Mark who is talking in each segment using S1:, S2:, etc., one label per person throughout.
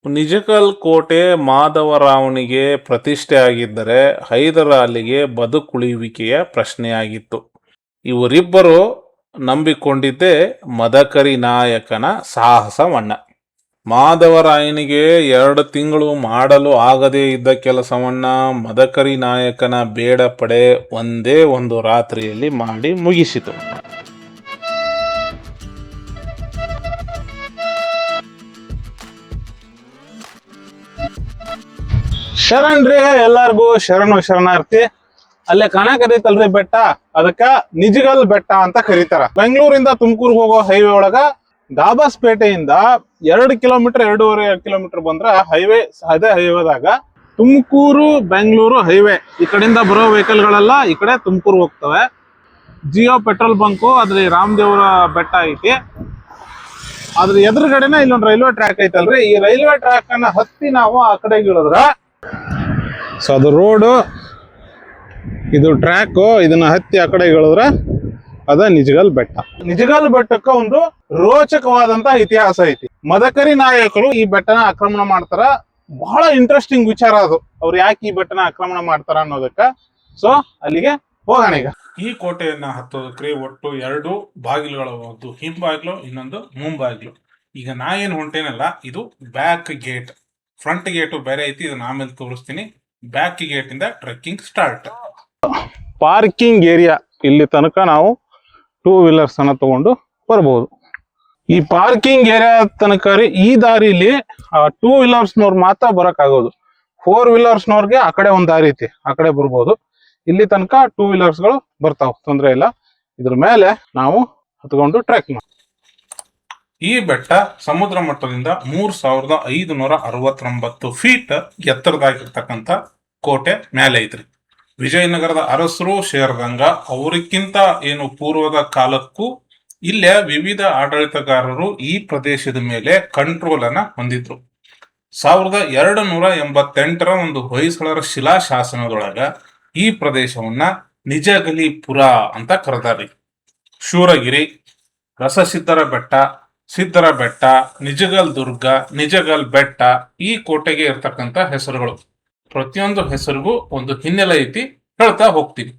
S1: ನಿಜಕಲ್ ಕೋಟೆ ಮಾಧವರಾವನಿಗೆ ಪ್ರತಿಷ್ಠೆ ಆಗಿದ್ದರೆ ಹೈದರಾಲಿಗೆ ಬದುಕುಳಿಯುವಿಕೆಯ ಪ್ರಶ್ನೆಯಾಗಿತ್ತು. ಇವರಿಬ್ಬರು ನಂಬಿಕೊಂಡಿದ್ದೇ ಮದಕರಿ ನಾಯಕನ ಸಾಹಸವನ್ನ. ಮಾಧವರಾಯನಿಗೆ 2 ತಿಂಗಳು ಮಾಡಲು ಆಗದೇ ಇದ್ದ ಕೆಲಸವನ್ನ ಮದಕರಿ ನಾಯಕನ ಬೇಡ ಪಡೆ ಒಂದೇ ಒಂದು ರಾತ್ರಿಯಲ್ಲಿ ಮಾಡಿ ಮುಗಿಸಿತು.
S2: ಶರಣ್ರಿ, ಎಲ್ಲಾರ್ಗು ಶರಣಾರ್ಥಿ. ಅಲ್ಲೇ ಕರೀತಲ್ರಿ ಬೆಟ್ಟ, ಅದಕ್ಕ ನಿಜಗಲ್ ಬೆಟ್ಟ ಅಂತ ಕರೀತಾರ. ಬೆಂಗಳೂರಿಂದ ತುಮಕೂರ್ಗೆ ಹೋಗೋ ಹೈವೇ ಒಳಗ ದಾಬಾಸ್ಪೇಟೆಯಿಂದ 2 ಕಿಲೋಮೀಟರ್ 2.5 ಕಿಲೋಮೀಟರ್ ಬಂದ್ರ ಹೈವೇ. ಅದೇ ಹೈವೇದಾಗ ತುಮಕೂರು ಬೆಂಗಳೂರು ಹೈವೇ. ಈ ಕಡೆಯಿಂದ ಬರೋ ವೆಹಿಕಲ್ ಗಳೆಲ್ಲ ಈ ಕಡೆ ತುಮಕೂರು ಹೋಗ್ತವೆ. ಜಿಯೋ ಪೆಟ್ರೋಲ್ ಬಂಕು ಅದ್ರಲ್ಲಿ ರಾಮದೇವರ ಬೆಟ್ಟ ಐತಿ. ಅದ್ರ ಎದುರುಗಡೆನ ಇಲ್ಲೊಂದು ರೈಲ್ವೆ ಟ್ರ್ಯಾಕ್ ಐತಲ್ರಿ. ಈ ರೈಲ್ವೆ ಟ್ರ್ಯಾಕ್ ಅನ್ನ ಹತ್ತಿ ನಾವು ಆ ಕಡೆ ಇಳಿದ್ರ, ಸೊ ಅದು ರೋಡು, ಇದು ಟ್ರ್ಯಾಕ್. ಇದನ್ನ ಹತ್ತಿ ಆ ಕಡೆ ಇಳಿದ್ರ ಅದ ನಿಜಗಲ್ ಬೆಟ್ಟ. ನಿಜಗಲ್ ಬೆಟ್ಟಕ್ಕ ಒಂದು ರೋಚಕವಾದಂತ ಇತಿಹಾಸ ಐತಿ. ಮದಕರಿ ನಾಯಕರು ಈ ಬೆಟ್ಟನ ಆಕ್ರಮಣ ಮಾಡ್ತಾರ. ಬಹಳ ಇಂಟ್ರೆಸ್ಟಿಂಗ್ ವಿಚಾರ ಅದು, ಅವ್ರು ಯಾಕೆ ಈ ಬೆಟ್ಟನ ಆಕ್ರಮಣ ಮಾಡ್ತಾರ ಅನ್ನೋದಕ್ಕ. ಸೊ ಅಲ್ಲಿಗೆ ಹೋಗೋಣ ಈಗ.
S1: ಈ ಕೋಟೆಯನ್ನ ಹತ್ತೋದಕ್ಕೆ ಒಟ್ಟು 2 ಬಾಗಿಲುಗಳು, ಒಂದು ಹಿಂಬಾಗಿಲು, ಇನ್ನೊಂದು ಮುಂಬಾಗಿಲು. ಈಗ ನಾ ಏನ್ ಹೊಂಟೇನಲ್ಲ, ಇದು ಬ್ಯಾಕ್ ಗೇಟ್. ಫ್ರಂಟ್ ಗೇಟು ಬೇರೆ ಐತಿ, ಇದನ್ನ ಆಮೇಲೆ ತೋರಿಸ್ತೀನಿ. ಬ್ಯಾಕ್ ಗೇಟ್ ಇಂದ ಟ್ರೆಕ್ಕಿಂಗ್ ಸ್ಟಾರ್ಟ್.
S2: ಪಾರ್ಕಿಂಗ್ ಏರಿಯಾ ಇಲ್ಲಿ ತನಕ ನಾವು 2 ವೀಲರ್ಸ್ ಅನ್ನ ತಗೊಂಡು ಬರ್ಬೋದು. ಈ ಪಾರ್ಕಿಂಗ್ ಏರಿಯಾ ತನಕ ಈ ದಾರಿಲಿ 2 ವೀಲರ್ಸ್ನವ್ರು ಮಾತ್ರ ಬರಕ್ ಆಗೋದು. 4 ವೀಲರ್ಸ್ನವ್ರಿಗೆ ಆ ಕಡೆ ಒಂದ್ ದಾರಿ ಐತಿ, ಆ ಕಡೆ ಬರ್ಬೋದು. ಇಲ್ಲಿ ತನಕ 2 ವೀಲರ್ಸ್ಗಳು ಬರ್ತಾವ, ತೊಂದ್ರೆ ಇಲ್ಲ. ಇದ್ರ ಮೇಲೆ ನಾವು ಹತ್ಕೊಂಡು ಟ್ರೆಕ್ ಮಾಡಿ.
S1: ಈ ಬೆಟ್ಟ ಸಮುದ್ರ ಮಟ್ಟದಿಂದ 3569 ಫೀಟ್ ಎತ್ತರದಾಗಿರ್ತಕ್ಕಂಥ ಕೋಟೆ ಮೇಲೆ ಐತ್ರಿ. ವಿಜಯನಗರದ ಅರಸರು ಶೇರದಂಗ ಅವರಿಗಿಂತ ಏನು ಪೂರ್ವದ ಕಾಲಕ್ಕೂ ಇಲ್ಲೇ ವಿವಿಧ ಆಡಳಿತಗಾರರು ಈ ಪ್ರದೇಶದ ಮೇಲೆ ಕಂಟ್ರೋಲ್ ಅನ್ನ ಹೊಂದಿದ್ರು. 1288ರ ಒಂದು ಹೊಯ್ಸಳರ ಶಿಲಾಶಾಸನದೊಳಗ ಈ ಪ್ರದೇಶವನ್ನ ನಿಜಗಲಿಪುರ ಅಂತ ಕರೆದಾರಿ. ಶೂರಗಿರಿ, ರಸಸಿದ್ಧರ ಬೆಟ್ಟ, ಸಿದ್ಧರ ಬೆಟ್ಟ, ನಿಜಗಲ್ ದುರ್ಗ, ನಿಜಗಲ್ ಬೆಟ್ಟ, ಈ ಕೋಟೆಗೆ ಇರ್ತಕ್ಕಂಥ ಹೆಸರುಗಳು. ಪ್ರತಿಯೊಂದು ಹೆಸರಿಗೂ ಒಂದು ಹಿನ್ನೆಲೆ ಐತಿ, ಹೇಳ್ತಾ ಹೋಗ್ತೀನಿ.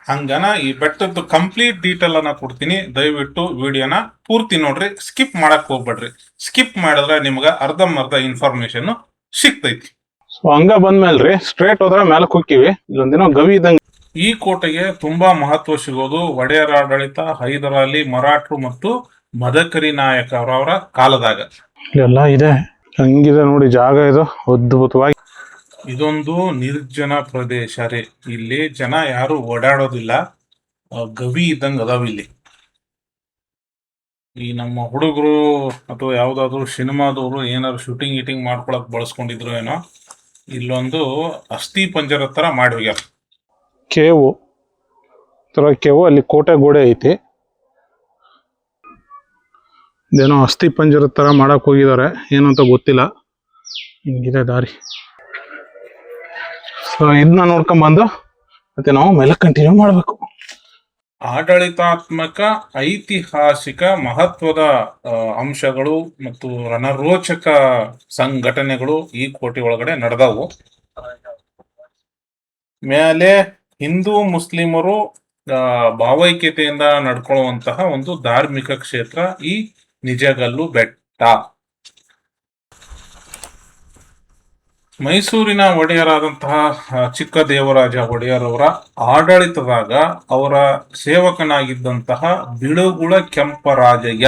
S1: ಹಂಗನ ಈ ಬೆಟ್ಟದ ಕಂಪ್ಲೀಟ್ ಡೀಟೇಲ್ ಅನ್ನ ಕೊಡ್ತೀನಿ. ದಯವಿಟ್ಟು ವಿಡಿಯೋನ ಪೂರ್ತಿ ನೋಡ್ರಿ, ಸ್ಕಿಪ್ ಮಾಡಕ್ ಹೋಗ್ಬೇಡ್ರಿ. ಸ್ಕಿಪ್ ಮಾಡಿದ್ರೆ ನಿಮ್ಗ ಅರ್ಧಂಬರ್ಧ ಇನ್ಫಾರ್ಮೇಶನ್ ಸಿಗ್ತೈತಿ.
S2: ಸೊ ಹಂಗ ಬಂದ್ಮೇಲ್ರಿ ಸ್ಟ್ರೇಟ್ ಹೋದ್ರೆ ಮೇಲಕ್ಕೆ ಹೋಗ್ತೀವಿ. ಇಲ್ಲೊಂದಿನ ಗವಿ ಇದ್ದಂಗ.
S1: ಈ ಕೋಟೆಗೆ ತುಂಬಾ ಮಹತ್ವ ಸಿಗೋದು ಒಡೆಯರ ಆಡಳಿತ, ಹೈದರಾಲಿ, ಮರಾಠರು ಮತ್ತು ಮದಕರಿ ನಾಯಕ ಅವರವರ ಕಾಲದಾಗ.
S2: ಎಲ್ಲ ಇದೆ, ಹಂಗಿದೆ ನೋಡಿ ಜಾಗ. ಇದು ಅದ್ಭುತವಾಗಿ.
S1: ಇದೊಂದು ನಿರ್ಜನ ಪ್ರದೇಶ ರೀ. ಇಲ್ಲಿ ಜನ ಯಾರು ಓಡಾಡೋದಿಲ್ಲ, ಗವಿ ಇದ್ದಂಗ ಅದಾವ ಇಲ್ಲಿ. ಈ ನಮ್ಮ ಹುಡುಗರು ಅಥವಾ ಯಾವ್ದಾದ್ರು ಸಿನಿಮಾದವರು ಏನಾದ್ರು ಶೂಟಿಂಗ್ ಗೀಟಿಂಗ್ ಮಾಡ್ಕೊಳಕ್ ಬಳಸ್ಕೊಂಡಿದ್ರು ಏನೋ, ಇಲ್ಲೊಂದು ಅಸ್ಥಿ ಪಂಜರ ತರ ಮಾಡಿ ಹೋಗ್ಯಾರ.
S2: ಕೇವು ಕೇವು, ಅಲ್ಲಿ ಕೋಟೆ ಗೋಡೆ ಐತಿ. ಇದೇನೋ ಅಸ್ಥಿ ಪಂಜರ ತರ ಮಾಡಕ್ ಹೋಗಿದ್ದಾರೆ, ಏನಂತ ಗೊತ್ತಿಲ್ಲ. ಹಿಂಗಿದೆ ದಾರಿ. ಸೊ ಇದನ್ನ ನೋಡ್ಕೊಂಡ್ ಬಂದು ಮತ್ತೆ ನಾವು ಮೇಲೆ ಕಂಟಿನ್ಯೂ ಮಾಡ್ಬೇಕು.
S1: ಆಡಳಿತಾತ್ಮಕ ಐತಿಹಾಸಿಕ ಮಹತ್ವದ ಅಂಶಗಳು ಮತ್ತು ರಣರೋಚಕ ಸಂಘಟನೆಗಳು ಈ ಕೋಟೆ ಒಳಗಡೆ ನಡೆದವು. ಮೇಲೆ ಹಿಂದೂ ಮುಸ್ಲಿಮರು ಭಾವೈಕ್ಯತೆಯಿಂದ ನಡ್ಕೊಳ್ಳುವಂತಹ ಒಂದು ಧಾರ್ಮಿಕ ಕ್ಷೇತ್ರ ಈ ನಿಜಗಲ್ಲು ಬೆಟ್ಟ. ಮೈಸೂರಿನ ಒಡೆಯರಾದಂತಹ ಚಿಕ್ಕದೇವರಾಜ ಒಡೆಯರವರ ಆಡಳಿತದಾಗ ಅವರ ಸೇವಕನಾಗಿದ್ದಂತಹ ಬಿಳುಗುಳ ಕೆಂಪರಾಜಯ್ಯ,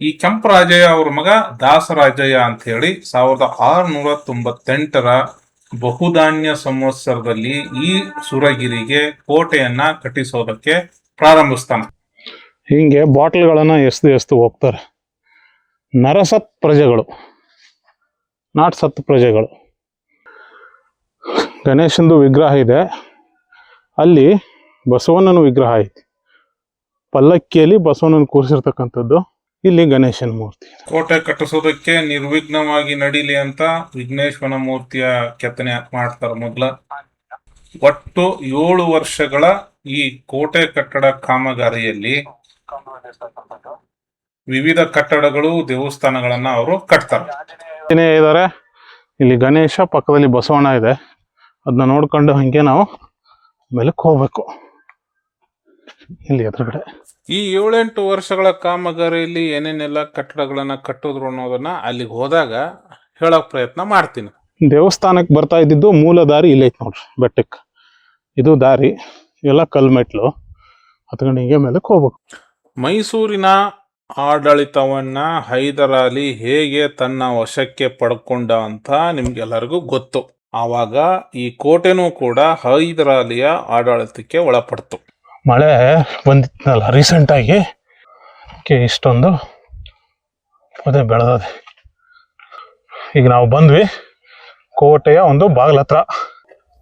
S1: ಈ ಕೆಂಪರಾಜಯ್ಯ ಅವ್ರ ಮಗ ದಾಸರಾಜಯ್ಯ ಅಂತ ಹೇಳಿ 1698ರ ಬಹುಧಾನ್ಯ ಸಂವತ್ಸರದಲ್ಲಿ ಈ ಸುರಗಿರಿಗೆ ಕೋಟೆಯನ್ನ ಕಟ್ಟಿಸೋದಕ್ಕೆ ಪ್ರಾರಂಭಿಸ್ತಾನೆ.
S2: ಹಿಂಗೆ ಬಾಟಲ್ಗಳನ್ನ ಎಸ್ದು ಹೋಗ್ತಾರೆ. ನರಸತ್ ಪ್ರಜೆಗಳು, ನಾಟ್ ಸತ್ ಪ್ರಜೆಗಳು. ಗಣೇಶಂದು ವಿಗ್ರಹ ಇದೆ, ಅಲ್ಲಿ ಬಸವಣ್ಣನ ವಿಗ್ರಹ ಐತಿ. ಪಲ್ಲಕ್ಕಿಯಲ್ಲಿ ಬಸವಣ್ಣನ ಕೂರಿಸಿರ್ತಕ್ಕಂಥದ್ದು, ಇಲ್ಲಿ ಗಣೇಶನ ಮೂರ್ತಿ.
S1: ಕೋಟೆ ಕಟ್ಟಿಸೋದಕ್ಕೆ ನಿರ್ವಿಘ್ನವಾಗಿ ನಡೀಲಿ ಅಂತ ವಿಘ್ನೇಶ್ವರ ಮೂರ್ತಿಯ ಕೆತ್ತನೆ ಮಾಡ್ತಾರ ಮೊದಲ. ಒಟ್ಟು 7 ವರ್ಷಗಳ ಈ ಕೋಟೆ ಕಟ್ಟಡ ಕಾಮಗಾರಿಯಲ್ಲಿ ವಿವಿಧ ಕಟ್ಟಡಗಳು, ದೇವಸ್ಥಾನಗಳನ್ನ ಅವರು ಕಟ್ತಾರೆ.
S2: ಇದ್ದಾರೆ. ಇಲ್ಲಿ ಗಣೇಶ, ಪಕ್ಕದಲ್ಲಿ ಬಸವಣ್ಣ ಇದೆ. ಅದನ್ನ ನೋಡ್ಕೊಂಡು ಹಂಗೆ ನಾವು ಮೇಲಕ್ಕೆ ಹೋಗ್ಬೇಕು. ಇಲ್ಲಿ ಎದುರುಗಡೆ
S1: ಈ 7-8 ವರ್ಷಗಳ ಕಾಮಗಾರಿಯಲ್ಲಿ ಏನೇನೆಲ್ಲ ಕಟ್ಟಡಗಳನ್ನ ಕಟ್ಟಿದ್ರು ಅನ್ನೋದನ್ನ ಅಲ್ಲಿಗೆ ಹೋದಾಗ ಹೇಳಕ್ ಪ್ರಯತ್ನ ಮಾಡ್ತೀನಿ.
S2: ದೇವಸ್ಥಾನಕ್ಕೆ ಬರ್ತಾ ಇದ್ದಿದ್ದು ಮೂಲ ದಾರಿ ಇಲ್ಲೇ ಐತೆ ನೋಡ್ರಿ, ಬೆಟ್ಟಕ್ಕೆ. ಇದು ದಾರಿ, ಇವೆಲ್ಲ ಕಲ್ಮೆಟ್ಲು ಹತ್ಕೊಂಡು ಹಿಂಗೆ ಮೇಲಕ್ಕೆ ಹೋಗ್ಬೇಕು.
S1: ಮೈಸೂರಿನ ಆಡಳಿತವನ್ನ ಹೈದರಾಲಿ ಹೇಗೆ ತನ್ನ ವಶಕ್ಕೆ ಪಡ್ಕೊಂಡ ಅಂತ ನಿಮ್ಗೆಲ್ಲರಿಗೂ ಗೊತ್ತು. ಆವಾಗ ಈ ಕೋಟೆನೂ ಕೂಡ ಹೈದರಾಲಿಯ ಆಡಳಿತಕ್ಕೆ ಒಳಪಡ್ತು.
S2: ಮಳೆ ಬಂದಿತ್ತಲ್ಲ ರೀಸೆಂಟಾಗಿ, ಇಷ್ಟೊಂದು ಪೊದೆ ಬೆಳೆದದೆ. ಈಗ ನಾವು ಬಂದ್ವಿ ಕೋಟೆಯ ಒಂದು ಬಾಗಿಲ ಹತ್ರ.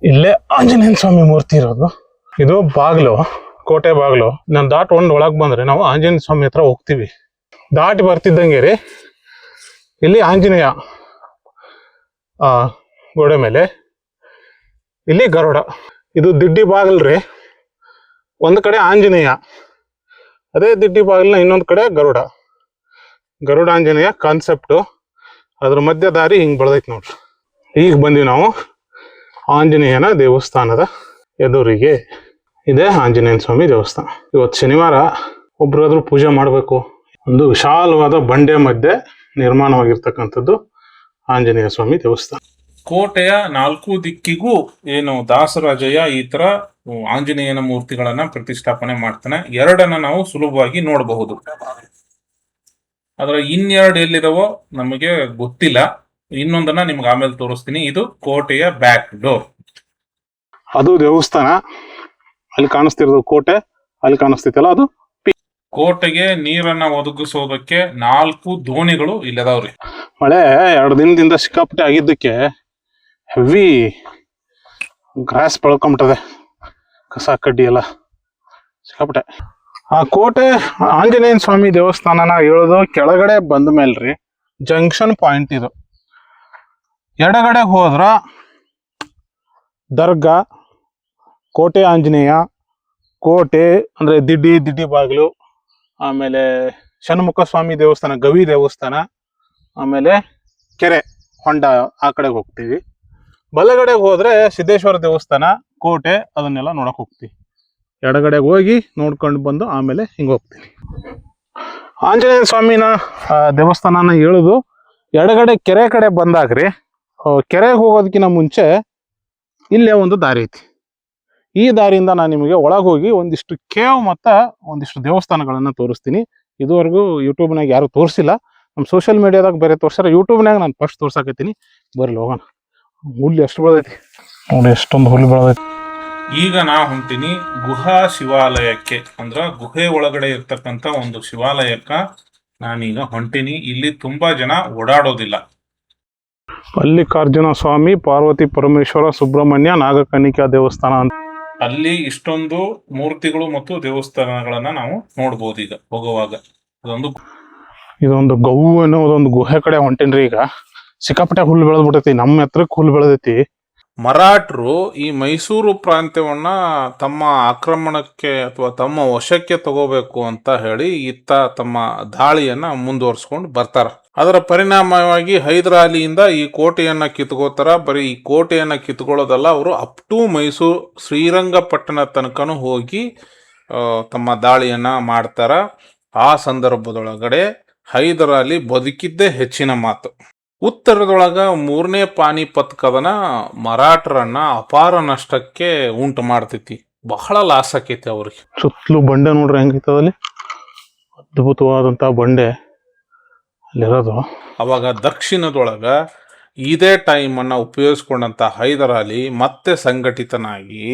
S2: ಇಲ್ಲೇ ಆಂಜನೇಯ ಸ್ವಾಮಿ ಮೂರ್ತಿ ಇರೋದು. ಇದು ಬಾಗಿಲು, ಕೋಟೆ ಬಾಗಿಲು. ನಾನು ದಾಟ್ಕೊಂಡು ಒಳಗೆ ಬಂದ್ರೆ ನಾವು ಆಂಜನೇಯ ಸ್ವಾಮಿ ಹತ್ರ ಹೋಗ್ತೀವಿ. ದಾಟಿ ಬರ್ತಿದ್ದಂಗೆ ರೀ ಇಲ್ಲಿ ಆಂಜನೇಯ ಗೋಡೆ ಮೇಲೆ, ಇಲ್ಲಿ ಗರುಡ. ಇದು ದಿಡ್ಡಿ ಬಾಗಿಲ್ರಿ. ಒಂದು ಕಡೆ ಆಂಜನೇಯ, ಅದೇ ದಿಡ್ಡಿ ಬಾಗಿಲಿನ ಇನ್ನೊಂದು ಕಡೆ ಗರುಡ ಆಂಜನೇಯ ಕಾನ್ಸೆಪ್ಟು. ಅದ್ರ ಮಧ್ಯ ದಾರಿ ಹಿಂಗೆ ಬೆಳೆದೈತೆ ನೋಡ್ರಿ. ಈಗ ಬಂದ್ವಿ ನಾವು ಆಂಜನೇಯನ ದೇವಸ್ಥಾನದ ಎದುರಿಗೆ. ಇದೆ ಆಂಜನೇಯ ಸ್ವಾಮಿ ದೇವಸ್ಥಾನ. ಇವತ್ತು ಶನಿವಾರ, ಒಬ್ಬರಾದ್ರೂ ಪೂಜೆ ಮಾಡಬೇಕು. ಒಂದು ವಿಶಾಲವಾದ ಬಂಡೆ ಮಧ್ಯೆ ನಿರ್ಮಾಣವಾಗಿರ್ತಕ್ಕಂಥದ್ದು ಆಂಜನೇಯ ಸ್ವಾಮಿ ದೇವಸ್ಥಾನ.
S1: ಕೋಟೆಯ 4 ದಿಕ್ಕಿಗೂ ಏನು ದಾಸರಾಜಯ್ಯ ಈ ತರ ಆಂಜನೇಯನ ಮೂರ್ತಿಗಳನ್ನ ಪ್ರತಿಷ್ಠಾಪನೆ ಮಾಡ್ತಾನೆ. 2 ನಾವು ಸುಲಭವಾಗಿ ನೋಡಬಹುದು. ಅದರ 2 ಎಲ್ಲಿದಾವೋ ನಮಗೆ ಗೊತ್ತಿಲ್ಲ. ಇನ್ನೊಂದನ್ನ ನಿಮ್ಗೆ ಆಮೇಲೆ ತೋರಿಸ್ತೀನಿ. ಇದು ಕೋಟೆಯ ಬ್ಯಾಕ್ ಡೋರ್.
S2: ಅದು ದೇವಸ್ಥಾನ. ಅಲ್ಲಿ ಕಾಣಿಸ್ತಿರೋದು ಕೋಟೆ, ಅಲ್ಲಿ ಕಾಣಿಸ್ತಿತ್ತಲ್ಲ ಅದು
S1: ಕೋಟೆಗೆ ನೀರನ್ನ ಒದಗಿಸೋದಕ್ಕೆ 4 ದೋಣಿಗಳು ಇಲ್ಲದಾವ್ರಿ.
S2: ಮಳೆ 2 ದಿನದಿಂದ ಸಿಕ್ಕಾಪಟ್ಟೆ ಆಗಿದ್ದಕ್ಕೆ ಹೆವಿ ಗ್ರಾಸ್ ಬೆಳ್ಕೊಂಬಿಟ್ಟದೆ, ಕಸ ಕಡ್ಡಿ ಎಲ್ಲ ಸಿಕ್ಕಾಪಟ್ಟೆ. ಆ ಕೋಟೆ ಆಂಜನೇಯ ಸ್ವಾಮಿ ದೇವಸ್ಥಾನನ ಹೇಳೋದು ಕೆಳಗಡೆ ಬಂದ ಮೇಲ್ರಿ ಜಂಕ್ಷನ್ ಪಾಯಿಂಟ್ ಇದು. ಎಡಗಡೆ ಹೋದ್ರ ದರ್ಗಾ, ಕೋಟೆ ಆಂಜನೇಯ, ಕೋಟೆ ಅಂದ್ರೆ ದಿಡ್ಡಿ ಬಾಗಿಲು, ಆಮೇಲೆ ಷಣ್ಮುಖ ಸ್ವಾಮಿ ದೇವಸ್ಥಾನ, ಗವಿ ದೇವಸ್ಥಾನ, ಆಮೇಲೆ ಕೆರೆ ಹೊಂಡ, ಆ ಕಡೆಗೆ ಹೋಗ್ತೀವಿ. ಬಲಗಡೆಗೆ ಹೋದ್ರೆ ಸಿದ್ದೇಶ್ವರ ದೇವಸ್ಥಾನ, ಕೋಟೆ, ಅದನ್ನೆಲ್ಲ ನೋಡಕ್ ಹೋಗ್ತೀವಿ. ಎಡಗಡೆಗೆ ಹೋಗಿ ನೋಡ್ಕೊಂಡು ಬಂದು ಆಮೇಲೆ ಹಿಂಗೆ ಹೋಗ್ತೀವಿ. ಆಂಜನೇಯ ಸ್ವಾಮಿನ ದೇವಸ್ಥಾನನ ಹೇಳುದು ಎಡಗಡೆ ಕೆರೆ ಕಡೆ ಬಂದಾಗ್ರಿ, ಕೆರೆಗೆ ಹೋಗೋದಕ್ಕಿಂತ ಮುಂಚೆ ಇಲ್ಲೇ ಒಂದು ದಾರಿ ಐತಿ. ಈ ದಾರಿಯಿಂದ ನಾನು ನಿಮಗೆ ಒಳಗೆ ಹೋಗಿ ಒಂದಿಷ್ಟು ಕೇವ್ ಮತ್ತು ಒಂದಿಷ್ಟು ದೇವಸ್ಥಾನಗಳನ್ನು ತೋರಿಸ್ತೀನಿ. ಇದುವರೆಗೂ ಯೂಟ್ಯೂಬ್ನಾಗ ಯಾರು ತೋರಿಸಿಲ್ಲ. ನಮ್ಮ ಸೋಷಿಯಲ್ ಮೀಡಿಯಾದಾಗ ಬೇರೆ ತೋರಿಸ್ಯಾರ, ಯೂಟ್ಯೂಬ್ನಾಗ ನಾನು ಫಸ್ಟ್ ತೋರ್ಸಾಕತ್ತೀನಿ. ಬರ್ಲಿ ಹೋಗೋಣ. ಹುಲ್ಲು ಎಷ್ಟು ಬೆಳೆದೈತಿ ನೋಡಿ, ಎಷ್ಟೊಂದು ಹುಲ್ಲು ಬೆಳೆದೈತಿ.
S1: ಈಗ ನಾ ಹೊಂಟಿನಿ ಗುಹಾ ಶಿವಾಲಯಕ್ಕೆ, ಅಂದ್ರ ಗುಹೆ ಒಳಗಡೆ ಇರ್ತಕ್ಕಂಥ ಒಂದು ಶಿವಾಲಯಕ್ಕ ನಾನೀಗ ಹೊಂಟಿನಿ. ಇಲ್ಲಿ ತುಂಬಾ ಜನ ಓಡಾಡೋದಿಲ್ಲ.
S2: ಮಲ್ಲಿಕಾರ್ಜುನ ಸ್ವಾಮಿ, ಪಾರ್ವತಿ ಪರಮೇಶ್ವರ, ಸುಬ್ರಹ್ಮಣ್ಯ, ನಾಗಕನ್ನಿಕಾ ದೇವಸ್ಥಾನ ಅಂತ
S1: ಅಲ್ಲಿ ಇಷ್ಟೊಂದು ಮೂರ್ತಿಗಳು ಮತ್ತು ದೇವಸ್ಥಾನಗಳನ್ನ ನಾವು ನೋಡ್ಬೋದು ಈಗ ಹೋಗುವಾಗ.
S2: ಇದೊಂದು ಗೌ ಅನ್ನೋದೊಂದು ಗುಹೆ ಕಡೆ ಹೊಂಟೇನ್ರಿ. ಈಗ ಸಿಕ್ಕಾಪಟ್ಟೆ ಹುಲ್ಲು ಬೆಳೆದ್ಬಿಟ್ಟೈತಿ, ನಮ್ಮ ಎತ್ತರಕ್ಕೆ ಹುಲ್ಲು ಬೆಳೆದೈತಿ.
S1: ಮರಾಠರು ಈ ಮೈಸೂರು ಪ್ರಾಂತ್ಯವನ್ನ ತಮ್ಮ ಆಕ್ರಮಣಕ್ಕೆ ಅಥವಾ ತಮ್ಮ ವಶಕ್ಕೆ ತಗೋಬೇಕು ಅಂತ ಹೇಳಿ ಇತ್ತ ತಮ್ಮ ದಾಳಿಯನ್ನ ಮುಂದುವರ್ಸ್ಕೊಂಡು ಬರ್ತಾರ. ಅದರ ಪರಿಣಾಮವಾಗಿ ಹೈದರಾಲಿಯಿಂದ ಈ ಕೋಟೆಯನ್ನ ಕಿತ್ಕೋತಾರ. ಬರೀ ಈ ಕೋಟೆಯನ್ನ ಕಿತ್ಕೊಳ್ಳೋದಲ್ಲ, ಅವರು ಅಪ್ ಟು ಮೈಸೂರು ಶ್ರೀರಂಗಪಟ್ಟಣ ತನಕನೂ ಹೋಗಿ ತಮ್ಮ ದಾಳಿಯನ್ನ ಮಾಡ್ತಾರ. ಆ ಸಂದರ್ಭದೊಳಗಡೆ ಹೈದರಾಲಿ ಬದುಕಿದ್ದೇ ಹೆಚ್ಚಿನ ಮಾತು. ಉತ್ತರದೊಳಗ 3ನೇ ಪಾನಿಪತ್ ಕದನ ಮರಾಠರನ್ನ ಅಪಾರ ನಷ್ಟಕ್ಕೆ ಉಂಟು ಮಾಡ್ತೈತಿ. ಬಹಳ ಲಾಸ್ ಆಕೈತಿ ಅವ್ರಿಗೆ.
S2: ಸುತ್ತಲೂ ಬಂಡೆ ನೋಡ್ರಿ ಹೆಂಗಿತ್ತದಲ್ಲಿ, ಅದ್ಭುತವಾದಂತ ಬಂಡೆ ಅಲ್ಲಿರೋದು.
S1: ಅವಾಗ ದಕ್ಷಿಣದೊಳಗ ಇದೇ ಟೈಮ್ ಅನ್ನ ಉಪಯೋಗಿಸ್ಕೊಂಡಂತ ಹೈದರಾಲಿ ಮತ್ತೆ ಸಂಘಟಿತನಾಗಿ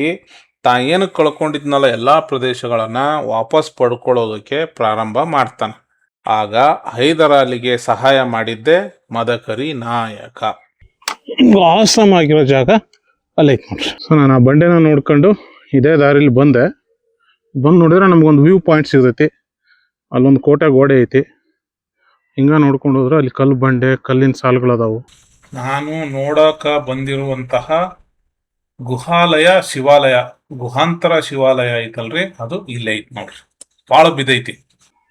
S1: ಏನು ಕಳ್ಕೊಂಡಿದ್ನಲ್ಲ ಎಲ್ಲಾ ಪ್ರದೇಶಗಳನ್ನ ವಾಪಸ್ ಪಡ್ಕೊಳ್ಳೋದಕ್ಕೆ ಪ್ರಾರಂಭ ಮಾಡ್ತಾನೆ. ಆಗ ಹೈದರಾಲಿಗೆ ಸಹಾಯ ಮಾಡಿದ್ದೆ ಮದಕರಿ ನಾಯಕ.
S2: ಆಸಮ್ ಆಗಿರೋ ಜಾಗ ಅಲ್ಲೈತೆ ನೋಡ್ರಿ. ಸೊ ನಾನು ಆ ಬಂಡೆನ ನೋಡ್ಕೊಂಡು ಇದೇ ದಾರಿಲಿ ಬಂದು ನೋಡಿದ್ರೆ ನಮ್ಗೊಂದು ವ್ಯೂ ಪಾಯಿಂಟ್ ಸಿಗ್ತೈತಿ. ಅಲ್ಲೊಂದು ಕೋಟೆ ಗೋಡೆ ಐತಿ. ಹಿಂಗ ನೋಡ್ಕೊಂಡು ಹೋದ್ರೆ ಅಲ್ಲಿ ಕಲ್ಲು ಬಂಡೆ, ಕಲ್ಲಿನ ಸಾಲುಗಳದಾವು.
S1: ನಾನು ನೋಡಕ ಬಂದಿರುವಂತಹ ಗುಹಾಲಯ ಶಿವಾಲಯ, ಗುಹಾಂತರ ಶಿವಾಲಯ ಐತಲ್ರಿ, ಅದು ಇಲ್ಲೇ ಐತಿ ನೋಡ್ರಿ. ಬಾಳ ಬಿದೈತಿ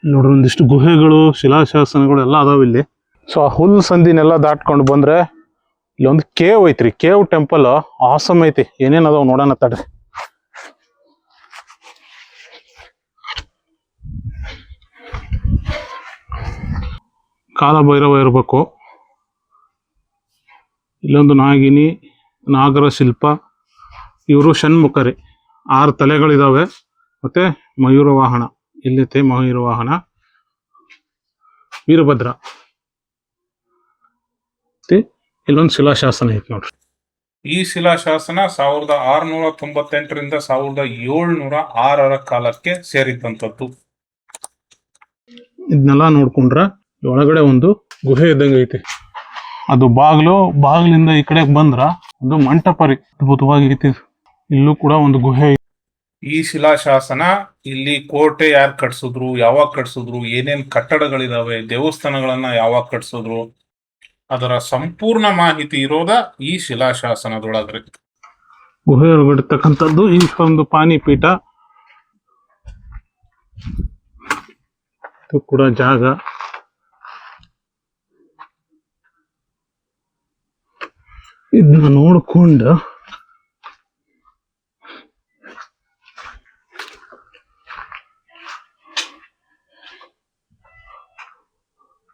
S2: ನೋಡ್ರಿ. ಒಂದಿಷ್ಟು ಗುಹೆಗಳು, ಶಿಲಾಶಾಸನಗಳು ಎಲ್ಲ ಅದಾವ ಇಲ್ಲಿ. ಸೊ ಆ ಹುಲ್ ಸಂದಿನೆಲ್ಲ ದಾಟ್ಕೊಂಡು ಬಂದ್ರೆ ಇಲ್ಲೊಂದು ಕೇವ್ ಐತ್ರಿ. ಕೇವ್ ಟೆಂಪಲ್ ಆಸಮ್ ಐತಿ. ಏನೇನ್ ಅದಾವ ನೋಡೋಣ ತಡ್ರಿ. ಕಾಲಭೈರವ ಇರಬೇಕು. ಇಲ್ಲೊಂದು ನಾಗಿನಿ, ನಾಗರ ಶಿಲ್ಪ. ಇವರು ಷಣ್ಮುಖರಿ, 6 ತಲೆಗಳಿದಾವೆ. ಮತ್ತೆ ಮಯೂರ ವಾಹನ, ಇಲ್ಲೈತೆ ಮಯೂರ ವಾಹನ. ವೀರಭದ್ರ. ಮತ್ತೆ ಇಲ್ಲೊಂದು ಶಿಲಾಶಾಸನ ಐತಿ ನೋಡ್ರಿ.
S1: ಈ ಶಿಲಾಶಾಸನ 1698ರಿಂದ 1706 ಕಾಲಕ್ಕೆ ಸೇರಿದಂಥದ್ದು.
S2: ಇದನ್ನೆಲ್ಲ ನೋಡ್ಕೊಂಡ್ರ ಒಳಗಡೆ ಒಂದು ಗುಹೆ ಇದ್ದಂಗೆ ಐತಿ. ಅದು ಬಾಗ್ಲಿಂದ ಈ ಕಡೆ ಬಂದ್ರ ಒಂದು ಮಂಟಪ ರೀ, ಅದ್ಭುತವಾಗಿ ಐತಿ. ಇಲ್ಲೂ ಕೂಡ ಒಂದು ಗುಹೆ ಐತಿ.
S1: ಈ ಶಿಲಾಶಾಸನ ಇಲ್ಲಿ ಕೋಟೆ ಯಾರು ಕಟ್ಸಿದ್ರು, ಯಾವಾಗ ಕಟ್ಸಿದ್ರು, ಏನೇನ್ ಕಟ್ಟಡಗಳಿದಾವೆ, ದೇವಸ್ಥಾನಗಳನ್ನ ಯಾವಾಗ ಕಟ್ಸಿದ್ರು, ಅದರ ಸಂಪೂರ್ಣ ಮಾಹಿತಿ ಇರೋದ ಈ ಶಿಲಾಶಾಸನದೊಳಗ್ರಿ.
S2: ಗುಹೆ ಒಳಗಡಿರ್ತಕ್ಕಂಥದ್ದು ಈ ಒಂದು ಪಾನಿಪೀಠ. ಇದು ಕೂಡ ಜಾಗ. ಇದನ್ನ ನೋಡ್ಕೊಂಡು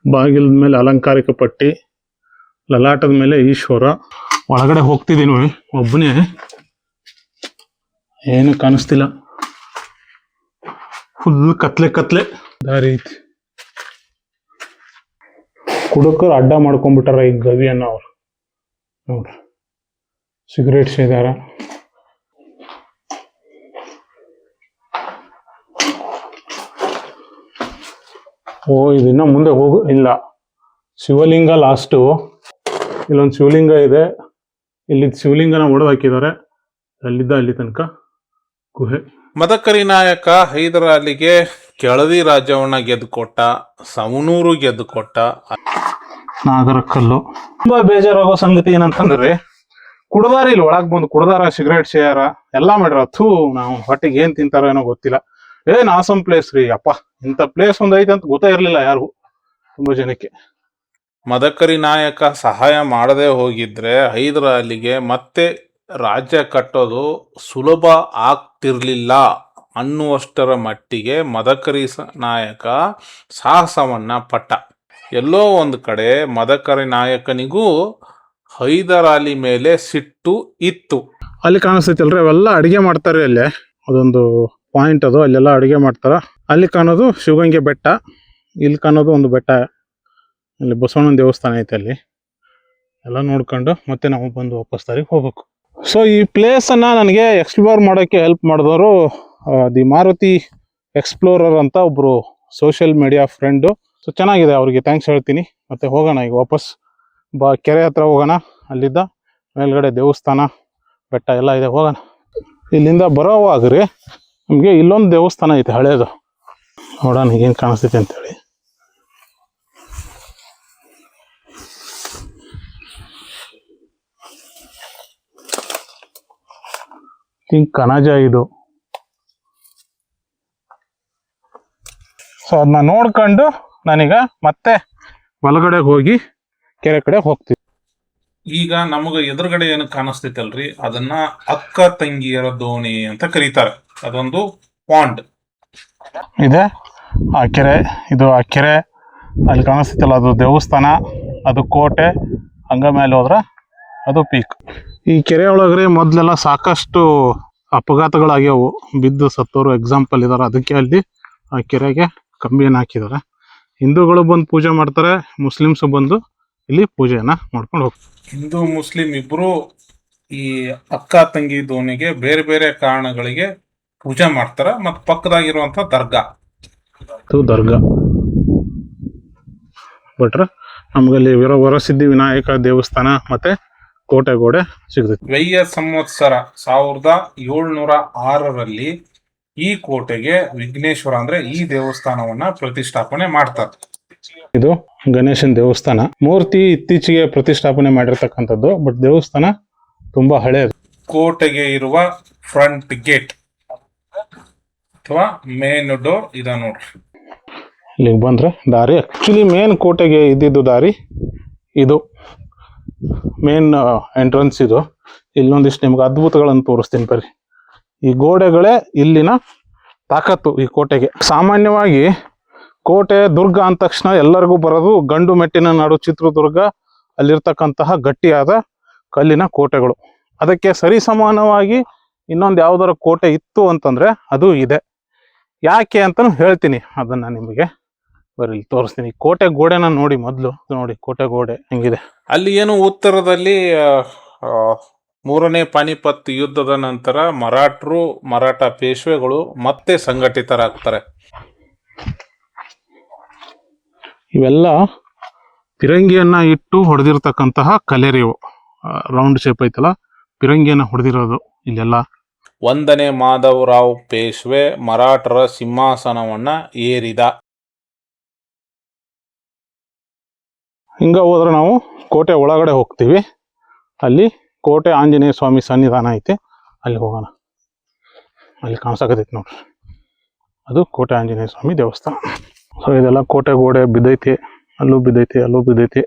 S2: ಬಾಗಿಲದ ಮೇಲೆ ಅಲಂಕಾರಿಕ ಪಟ್ಟಿ, ಲಲಾಟದ ಮೇಲೆ ಈಶ್ವರ. ಒಳಗಡೆ ಹೋಗ್ತಿದೀನಿ ಒಬ್ಬನೇ, ಏನು ಕಾಣಿಸ್ತಿಲ್ಲ. ಫುಲ್ ಕತ್ಲೆ ದಾರಿ ಐತಿ. ಕುಡುಕರು ಅಡ್ಡ ಮಾಡ್ಕೊಂಡ್ಬಿಟ್ಟಾರ ಈ ಗವಿಯನ್ನ. ಅವ್ರು ನೋಡ್ರಿ, ಸಿಗರೇಟ್ ಸೇದಾರ. ಓ, ಇದನ್ನ ಮುಂದೆ ಹೋಗು ಇಲ್ಲ. ಶಿವಲಿಂಗ ಲಾಸ್ಟು. ಇಲ್ಲೊಂದು ಶಿವಲಿಂಗ ಇದೆ. ಇಲ್ಲಿ ಶಿವಲಿಂಗನ ಒಡೆದು ಹಾಕಿದ್ದಾರೆ. ಅಲ್ಲಿದ್ದ ಅಲ್ಲಿ ತನಕ ಗುಹೆ.
S1: ಮದಕರಿ ನಾಯಕ ಹೈದರ್ ಅಲಿಗೆ ಕೆಳದಿ ರಾಜ್ಯವನ್ನ ಗೆದ್ದುಕೊಟ್ಟ, ಸವಣೂರು ಗೆದ್ದುಕೊಟ್ಟ.
S2: ನಾಗರಕಲ್ಲು. ತುಂಬಾ ಬೇಜಾರಾಗೋ ಸಂಗತಿ ಏನಂತಂದ್ರೆ, ಕುಡ್ದಾರ ಇಲ್ಲಿ ಒಳಗ್ ಬಂದು ಕುಡ್ದಾರ, ಸಿಗರೇಟ್ ಸೇಯಾರ, ಎಲ್ಲಾ ಮಾಡ್ಯಾರ. ಥೂ, ನಾವು ಹೊಟ್ಟಿಗೆ ಏನ್ ತಿಂತಾರೋ ಏನೋ ಗೊತ್ತಿಲ್ಲ. ಆಸಮ್ ಪ್ಲೇಸ್ ರೀ ಅಪ್ಪ. ಇಂಥ ಪ್ಲೇಸ್ ಒಂದ್ ಐತೆ ಅಂತ ಗೊತ್ತೇ ಇರ್ಲಿಲ್ಲ ಯಾರಿಗೂ, ತುಂಬಾ ಜನಕ್ಕೆ.
S1: ಮದಕರಿ ನಾಯಕ ಸಹಾಯ ಮಾಡದೆ ಹೋಗಿದ್ರೆ ಹೈದರ್ ಅಲಿಗೆ ಮತ್ತೆ ರಾಜ್ಯ ಕಟ್ಟೋದು ಸುಲಭ ಆಗ್ತಿರ್ಲಿಲ್ಲ ಅನ್ನುವಷ್ಟರ ಮಟ್ಟಿಗೆ ಮದಕರಿ ನಾಯಕ ಸಾಹಸವನ್ನ ಪಟ್ಟ. ಎಲ್ಲೋ ಒಂದು ಕಡೆ ಮದಕರಿ ನಾಯಕನಿಗೂ ಹೈದರ್ ಅಲಿ ಮೇಲೆ ಸಿಟ್ಟು ಇತ್ತು.
S2: ಅಲ್ಲಿ ಕಾಣಿಸ್ತೈತಲ್ರಿ, ಅವೆಲ್ಲ ಅಡಿಗೆ ಮಾಡ್ತಾರೆ. ಅಲ್ಲೇ ಅದೊಂದು ಪಾಯಿಂಟ್ ಅದು, ಅಲ್ಲೆಲ್ಲ ಅಡಿಗೆ ಮಾಡ್ತಾರ. ಅಲ್ಲಿ ಕಾಣೋದು ಶಿವಗಂಗೆ ಬೆಟ್ಟ, ಇಲ್ಲಿ ಕಾಣೋದು ಒಂದು ಬೆಟ್ಟ. ಅಲ್ಲಿ ಬಸವಣ್ಣನ ದೇವಸ್ಥಾನ ಐತೆ. ಅಲ್ಲಿ ಎಲ್ಲ ನೋಡ್ಕೊಂಡು ಮತ್ತೆ ನಾವು ಬಂದು ವಾಪಸ್ ದಾರಿಗೆ ಹೋಗ್ಬೇಕು. ಸೊ ಈ ಪ್ಲೇಸ್ ಅನ್ನ ನನಗೆ ಎಕ್ಸ್ಪ್ಲೋರ್ ಮಾಡೋಕ್ಕೆ ಹೆಲ್ಪ್ ಮಾಡಿದವರು ದಿ ಮಾರುತಿ ಎಕ್ಸ್ಪ್ಲೋರರ್ ಅಂತ ಒಬ್ರು ಸೋಷಿಯಲ್ ಮೀಡಿಯಾ ಫ್ರೆಂಡು. ಸೊ ಚೆನ್ನಾಗಿದೆ, ಅವ್ರಿಗೆ ಥ್ಯಾಂಕ್ಸ್ ಹೇಳ್ತೀನಿ. ಮತ್ತೆ ಹೋಗೋಣ ಈಗ ವಾಪಸ್ ಕೆರೆ ಹತ್ರ ಹೋಗೋಣ. ಅಲ್ಲಿದ್ದ ಮೇಲ್ಗಡೆ ದೇವಸ್ಥಾನ, ಬೆಟ್ಟ ಎಲ್ಲ ಇದೆ, ಹೋಗೋಣ. ಇಲ್ಲಿಂದ ಬರೋವಾಗ್ರಿ ನಮಗೆ ಇಲ್ಲೊಂದು ದೇವಸ್ಥಾನ ಐತೆ ಹಳೇದು. ನೋಡೋಣ ಏನು ಕಾಣಿಸ್ತೈತೆ ಅಂತೇಳಿ. ಕನಜ ಇದು. ಸೊ ಅದನ್ನ ನೋಡ್ಕೊಂಡು ನಾನೀಗ ಮತ್ತೆ ಒಳಗಡೆ ಹೋಗಿ ಕೆರೆ ಕಡೆ ಹೋಗ್ತೀವಿ.
S1: ಈಗ ನಮಗ ಎದುರುಗಡೆ ಏನು ಕಾಣಿಸ್ತೈತಲ್ರಿ, ಅದನ್ನ ಅಕ್ಕ ತಂಗಿಯರ ದೋಣಿ ಅಂತ ಕರೀತಾರೆ. ಅದೊಂದು ಪಾಂಡ್
S2: ಇದೆ. ಆ ಕೆರೆ ಇದು, ಆ ಕೆರೆ ಅಲ್ಲಿ ಕಾಣಿಸ್ತೈತಲ್ಲ ಅದು ದೇವಸ್ಥಾನ, ಅದು ಕೋಟೆ. ಹಂಗ ಮೇಲೆ ಹೋದ್ರ ಅದು ಪೀಕ್. ಈ ಕೆರೆ ಒಳಗ್ರೆ ಮೊದ್ಲೆಲ್ಲ ಸಾಕಷ್ಟು ಅಪಘಾತಗಳಾಗ್ಯಾವು, ಬಿದ್ದು ಸತ್ತೋರು ಎಕ್ಸಾಂಪಲ್ ಇದಾರೆ. ಅದಕ್ಕೆ ಅಲ್ಲಿ ಆ ಕೆರೆಗೆ ಕಂಬಿಯನ್ನು ಹಾಕಿದ್ದಾರೆ. ಹಿಂದೂಗಳು ಬಂದು ಪೂಜೆ ಮಾಡ್ತಾರೆ, ಮುಸ್ಲಿಮ್ಸ್ ಬಂದು ಇಲ್ಲಿ ಪೂಜೆಯನ್ನ ಮಾಡ್ಕೊಂಡು ಹೋಗ್ತಾರೆ.
S1: ಹಿಂದೂ ಮುಸ್ಲಿಂ ಇಬ್ರು ಈ ಅಕ್ಕ ತಂಗಿ ದೋಣಿಗೆ ಬೇರೆ ಬೇರೆ ಕಾರಣಗಳಿಗೆ ಪೂಜೆ ಮಾಡ್ತಾರ. ಮತ್ ಪಕ್ಕದಾಗಿರುವಂತ ದರ್ಗಾ ಬಿಟ್ರೆ ನಮ್ಗಲ್ಲಿ ವರಸಿದ್ಧಿ ವಿನಾಯಕ ದೇವಸ್ಥಾನ ಮತ್ತೆ ಕೋಟೆ ಗೋಡೆ ಸಿಗ್ತೈತಿ. 1706ರಲ್ಲಿ ಈ ಕೋಟೆಗೆ ವಿಘ್ನೇಶ್ವರ ಅಂದ್ರೆ ಈ ದೇವಸ್ಥಾನವನ್ನ ಪ್ರತಿಷ್ಠಾಪನೆ ಮಾಡ್ತಾರೆ.
S2: ಇದು ಗಣೇಶನ್ ದೇವಸ್ಥಾನ. ಮೂರ್ತಿ ಇತ್ತೀಚೆಗೆ ಪ್ರತಿಷ್ಠಾಪನೆ ಮಾಡಿರ್ತಕ್ಕಂಥದ್ದು, ಬಟ್ ದೇವಸ್ಥಾನ ತುಂಬಾ ಹಳೆಯದು.
S1: ಕೋಟೆಗೆ ಇರುವ ಫ್ರಂಟ್ ಗೇಟ್ ಅಥವಾ ಮೇನ್ ಡೋರ್ ಇದ ನೋಡ್ರಿ.
S2: ಇಲ್ಲಿಗೆ ಬಂದರೆ ದಾರಿ ಆ್ಯಕ್ಚುಲಿ ಮೇನ್ ಕೋಟೆಗೆ ಇದ್ದಿದ್ದು ದಾರಿ ಇದು ಮೇನ್ ಎಂಟ್ರೆನ್ಸ್ ಇದು. ಇಲ್ಲೊಂದಿಷ್ಟು ನಿಮ್ಗೆ ಅದ್ಭುತಗಳನ್ನು ತೋರಿಸ್ತೀನಿ ಬರ್ರಿ. ಈ ಗೋಡೆಗಳೇ ಇಲ್ಲಿನ ತಾಕತ್ತು ಈ ಕೋಟೆಗೆ. ಸಾಮಾನ್ಯವಾಗಿ ಕೋಟೆ ದುರ್ಗ ಅಂದ ತಕ್ಷಣ ಎಲ್ಲರಿಗೂ ಬರೋದು ಗಂಡು ಮೆಟ್ಟಿನ ನಾಡು ಚಿತ್ರದುರ್ಗ, ಅಲ್ಲಿರ್ತಕ್ಕಂತಹ ಗಟ್ಟಿಯಾದ ಕಲ್ಲಿನ ಕೋಟೆಗಳು. ಅದಕ್ಕೆ ಸರಿಸಮಾನವಾಗಿ ಇನ್ನೊಂದು ಯಾವ್ದಾರ ಕೋಟೆ ಇತ್ತು ಅಂತಂದ್ರೆ ಅದು ಇದೆ. ಯಾಕೆ ಅಂತಲೂ ಹೇಳ್ತೀನಿ, ಅದನ್ನ ನಿಮಗೆ ಬರೀ ತೋರಿಸ್ತೀನಿ. ಕೋಟೆ ಗೋಡೆನ ನೋಡಿ ಮೊದಲು ನೋಡಿ, ಕೋಟೆ ಗೋಡೆ ಹೆಂಗಿದೆ.
S1: ಅಲ್ಲಿ ಏನು ಉತ್ತರದಲ್ಲಿ ಮೂರನೇ ಪಾನಿಪತ್ ಯುದ್ಧದ ನಂತರ ಮರಾಠ ಪೇಶ್ವೆಗಳು ಮತ್ತೆ ಸಂಘಟಿತರಾಗ್ತಾರೆ.
S2: ಇವೆಲ್ಲ ಪಿರಂಗಿಯನ್ನ ಇಟ್ಟು ಹೊಡೆದಿರ್ತಕ್ಕಂತಹ ಕಲೆರಿವು. ರೌಂಡ್ ಶೇಪ್ ಐತಲ್ಲ, ಪಿರಂಗಿಯನ್ನ ಹೊಡೆದಿರೋದು ಇಲ್ಲೆಲ್ಲ.
S1: 1ನೇ ಮಾಧವರಾವ್ ಪೇಶ್ವೆ ಮರಾಠರ ಸಿಂಹಾಸನವನ್ನ ಏರಿದ.
S2: ಹಿಂಗ ಹೋದ್ರೆ ನಾವು ಕೋಟೆ ಒಳಗಡೆ ಹೋಗ್ತೀವಿ. ಅಲ್ಲಿ ಕೋಟೆ ಆಂಜನೇಯ ಸ್ವಾಮಿ ಸನ್ನಿಧಾನ ಐತಿ, ಅಲ್ಲಿ ಹೋಗೋಣ. ಅಲ್ಲಿ ಕಾಣಿಸಕತ್ತೈತಿ ನೋಡ್ರಿ, ಅದು ಕೋಟೆ ಆಂಜನೇಯ ಸ್ವಾಮಿ ದೇವಸ್ಥಾನ. ಸೊ ಇದೆಲ್ಲ ಕೋಟೆ ಗೋಡೆ ಬಿದ್ದೈತಿ, ಅಲ್ಲೂ ಬಿದ್ದೈತಿ, ಅಲ್ಲೂ ಬಿದ್ದೈತಿ.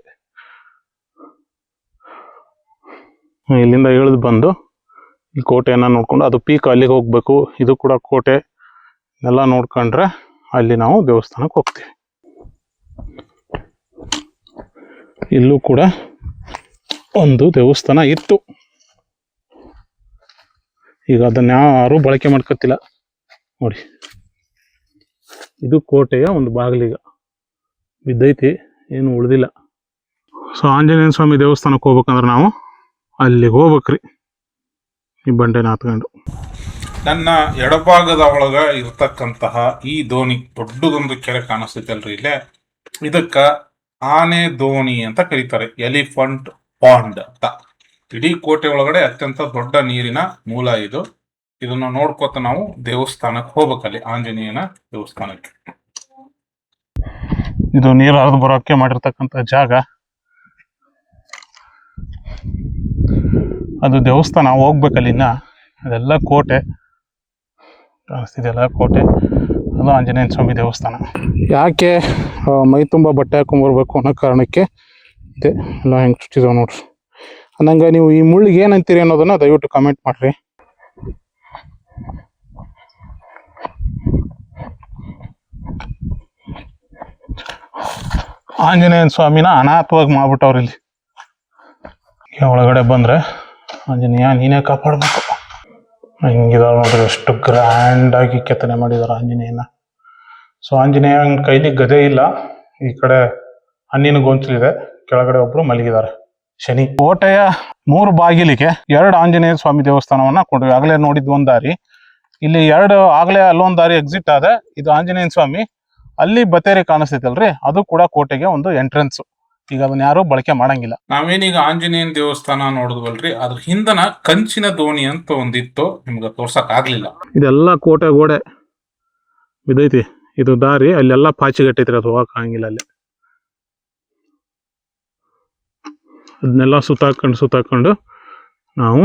S2: ಇಲ್ಲಿಂದ ಇಳಿದು ಬಂದು ಈ ಕೋಟೆಯನ್ನ ನೋಡ್ಕೊಂಡು, ಅದು ಪೀಕ್ ಅಲ್ಲಿಗೆ ಹೋಗ್ಬೇಕು. ಇದು ಕೂಡ ಕೋಟೆ ಎಲ್ಲ ನೋಡ್ಕೊಂಡ್ರೆ ಅಲ್ಲಿ ನಾವು ದೇವಸ್ಥಾನಕ್ಕೆ ಹೋಗ್ತೀವಿ. ಇಲ್ಲೂ ಕೂಡ ಒಂದು ದೇವಸ್ಥಾನ ಇತ್ತು, ಈಗ ಅದನ್ನ ಯಾರು ಬಳಕೆ ಮಾಡ್ಕೊತಿಲ್ಲ ನೋಡಿ. ಇದು ಕೋಟೆಯ ಒಂದು ಬಾಗಿಲಿಗ ಬಿದ್ದೈತಿ, ಏನು ಉಳಿದಿಲ್ಲ. ಸೊ ಆಂಜನೇಯ ಸ್ವಾಮಿ ದೇವಸ್ಥಾನಕ್ಕೆ ಹೋಗ್ಬೇಕಂದ್ರೆ ನಾವು ಅಲ್ಲಿಗೆ ಹೋಗ್ಬೇಕ್ರಿ, ಈ ಬಂಡೆನ ಹತ್ಕೊಂಡು.
S1: ನನ್ನ ಎಡಭಾಗದ ಒಳಗ ಇರ್ತಕ್ಕಂತಹ ಈ ದೋಣಿ, ದೊಡ್ಡದೊಂದು ಕೆರೆ ಕಾಣಿಸ್ತೈತಲ್ರಿ ಇಲ್ಲೇ, ಇದಕ್ಕ ಆನೆ ದೋಣಿ ಅಂತ ಕರೀತಾರೆ, ಎಲಿಫೆಂಟ್ ಪಾಂಡ್ ಅಂತ. ಇಡೀ ಕೋಟೆ ಒಳಗಡೆ ಅತ್ಯಂತ ದೊಡ್ಡ ನೀರಿನ ಮೂಲ ಇದು. ಇದನ್ನ ನೋಡ್ಕೊತ ನಾವು ದೇವಸ್ಥಾನಕ್ಕೆ ಹೋಗ್ಬೇಕಲ್ಲಿ, ಆಂಜನೇಯನ ದೇವಸ್ಥಾನಕ್ಕೆ.
S2: ಇದು ನೀರು ಹರಿದು ಬರೋಕ್ಕೆ ಮಾಡಿರ್ತಕ್ಕಂಥ ಜಾಗ. ಅದು ದೇವಸ್ಥಾನ ಹೋಗ್ಬೇಕಲ್ಲಿನ. ಅದೆಲ್ಲ ಕೋಟೆ ಕಾಣಿಸ್ತಿದೆಯಲ್ಲ, ಕೋಟೆ, ಅದು ಆಂಜನೇಯ ಸ್ವಾಮಿ ದೇವಸ್ಥಾನ. ಯಾಕೆ ಮೈ ತುಂಬ ಬಟ್ಟೆ ಹಾಕೊಂಡ್ಬರ್ಬೇಕು ಅನ್ನೋ ಕಾರಣಕ್ಕೆ ಇದೆ ಎಲ್ಲ ಹೆಂಗೆ ಚುಚ್ಚಿದಾವೆ ನೋಡ್ರಿ. ಅನ್ನಂಗೆ ನೀವು ಈ ಮುಳ್ಳಿಗೆ ಏನಂತೀರಿ ಅನ್ನೋದನ್ನ ದಯವಿಟ್ಟು ಕಮೆಂಟ್ ಮಾಡ್ರಿ. ಆಂಜನೇಯನ ಸ್ವಾಮಿನ ಅನಾಥವಾಗಿ ಮಾಡ್ಬಿಟ್ಟವ್ರು ಇಲ್ಲಿ. ಒಳಗಡೆ ಬಂದ್ರೆ ಆಂಜನೇಯ ನೀನೇ ಕಾಪಾಡ್ಬೇಕು. ಹಿಂಗಿದಾವ ನೋಡ್ರಿ, ಎಷ್ಟು ಗ್ರ್ಯಾಂಡ್ ಆಗಿ ಕೆತ್ತನೆ ಮಾಡಿದಾರೆ ಆಂಜನೇಯನ. ಸೊ ಆಂಜನೇಯನ ಕೈಲಿ ಗದೆ ಇಲ್ಲ, ಈ ಕಡೆ ಹಣ್ಣಿನ ಗೊಂಚಲಿದೆ, ಕೆಳಗಡೆ ಒಬ್ರು ಮಲಗಿದ್ದಾರೆ ಶನಿ. ಕೋಟೆಯ 3 ಬಾಗಿಲಿಗೆ 2 ಆಂಜನೇಯ ಸ್ವಾಮಿ ದೇವಸ್ಥಾನವನ್ನ ಕೊಡ್ವಿ. ಆಗ್ಲೇ ನೋಡಿದ್ ಒಂದ್ ದಾರಿ, ಇಲ್ಲಿ 2 ಆಗ್ಲೇ ಅಲ್ಲೊಂದ್ ದಾರಿ ಎಕ್ಸಿಟ್ ಆದ. ಇದು ಆಂಜನೇಯ ಸ್ವಾಮಿ. ಅಲ್ಲಿ ಬತೇರಿ ಕಾಣಿಸ್ತೈತಲ್ರಿ, ಅದು ಕೂಡ ಕೋಟೆಗೆ ಒಂದು ಎಂಟ್ರೆನ್ಸ್. ಈಗ ಅದನ್ನ ಯಾರು ಬಳಕೆ ಮಾಡಂಗಿಲ್ಲ.
S1: ನಾವೇನೀಗ ಆಂಜನೇಯನ ದೇವಸ್ಥಾನ ನೋಡಿದ್ವಲ್ರಿ, ಅದ್ರ ಹಿಂದನ ಕಂಚಿನ ದೋಣಿ ಅಂತ ಒಂದಿತ್ತು, ನಿಮ್ಗೆ ತೋರ್ಸಕ್ ಆಗ್ಲಿಲ್ಲ.
S2: ಇದೆಲ್ಲ ಕೋಟೆ ಗೋಡೆ ಬಿದ್ದೈತಿ, ಇದು ದಾರಿ. ಅಲ್ಲೆಲ್ಲ ಪಾಚಿಗಟ್ಟೈತ್ರಿ, ಅದು ಹೋಗಕ್ ಆಗಂಗಿಲ್ಲ. ಅಲ್ಲಿ ಅದನ್ನೆಲ್ಲ ಸುತ್ತಾಕೊಂಡು ನಾವು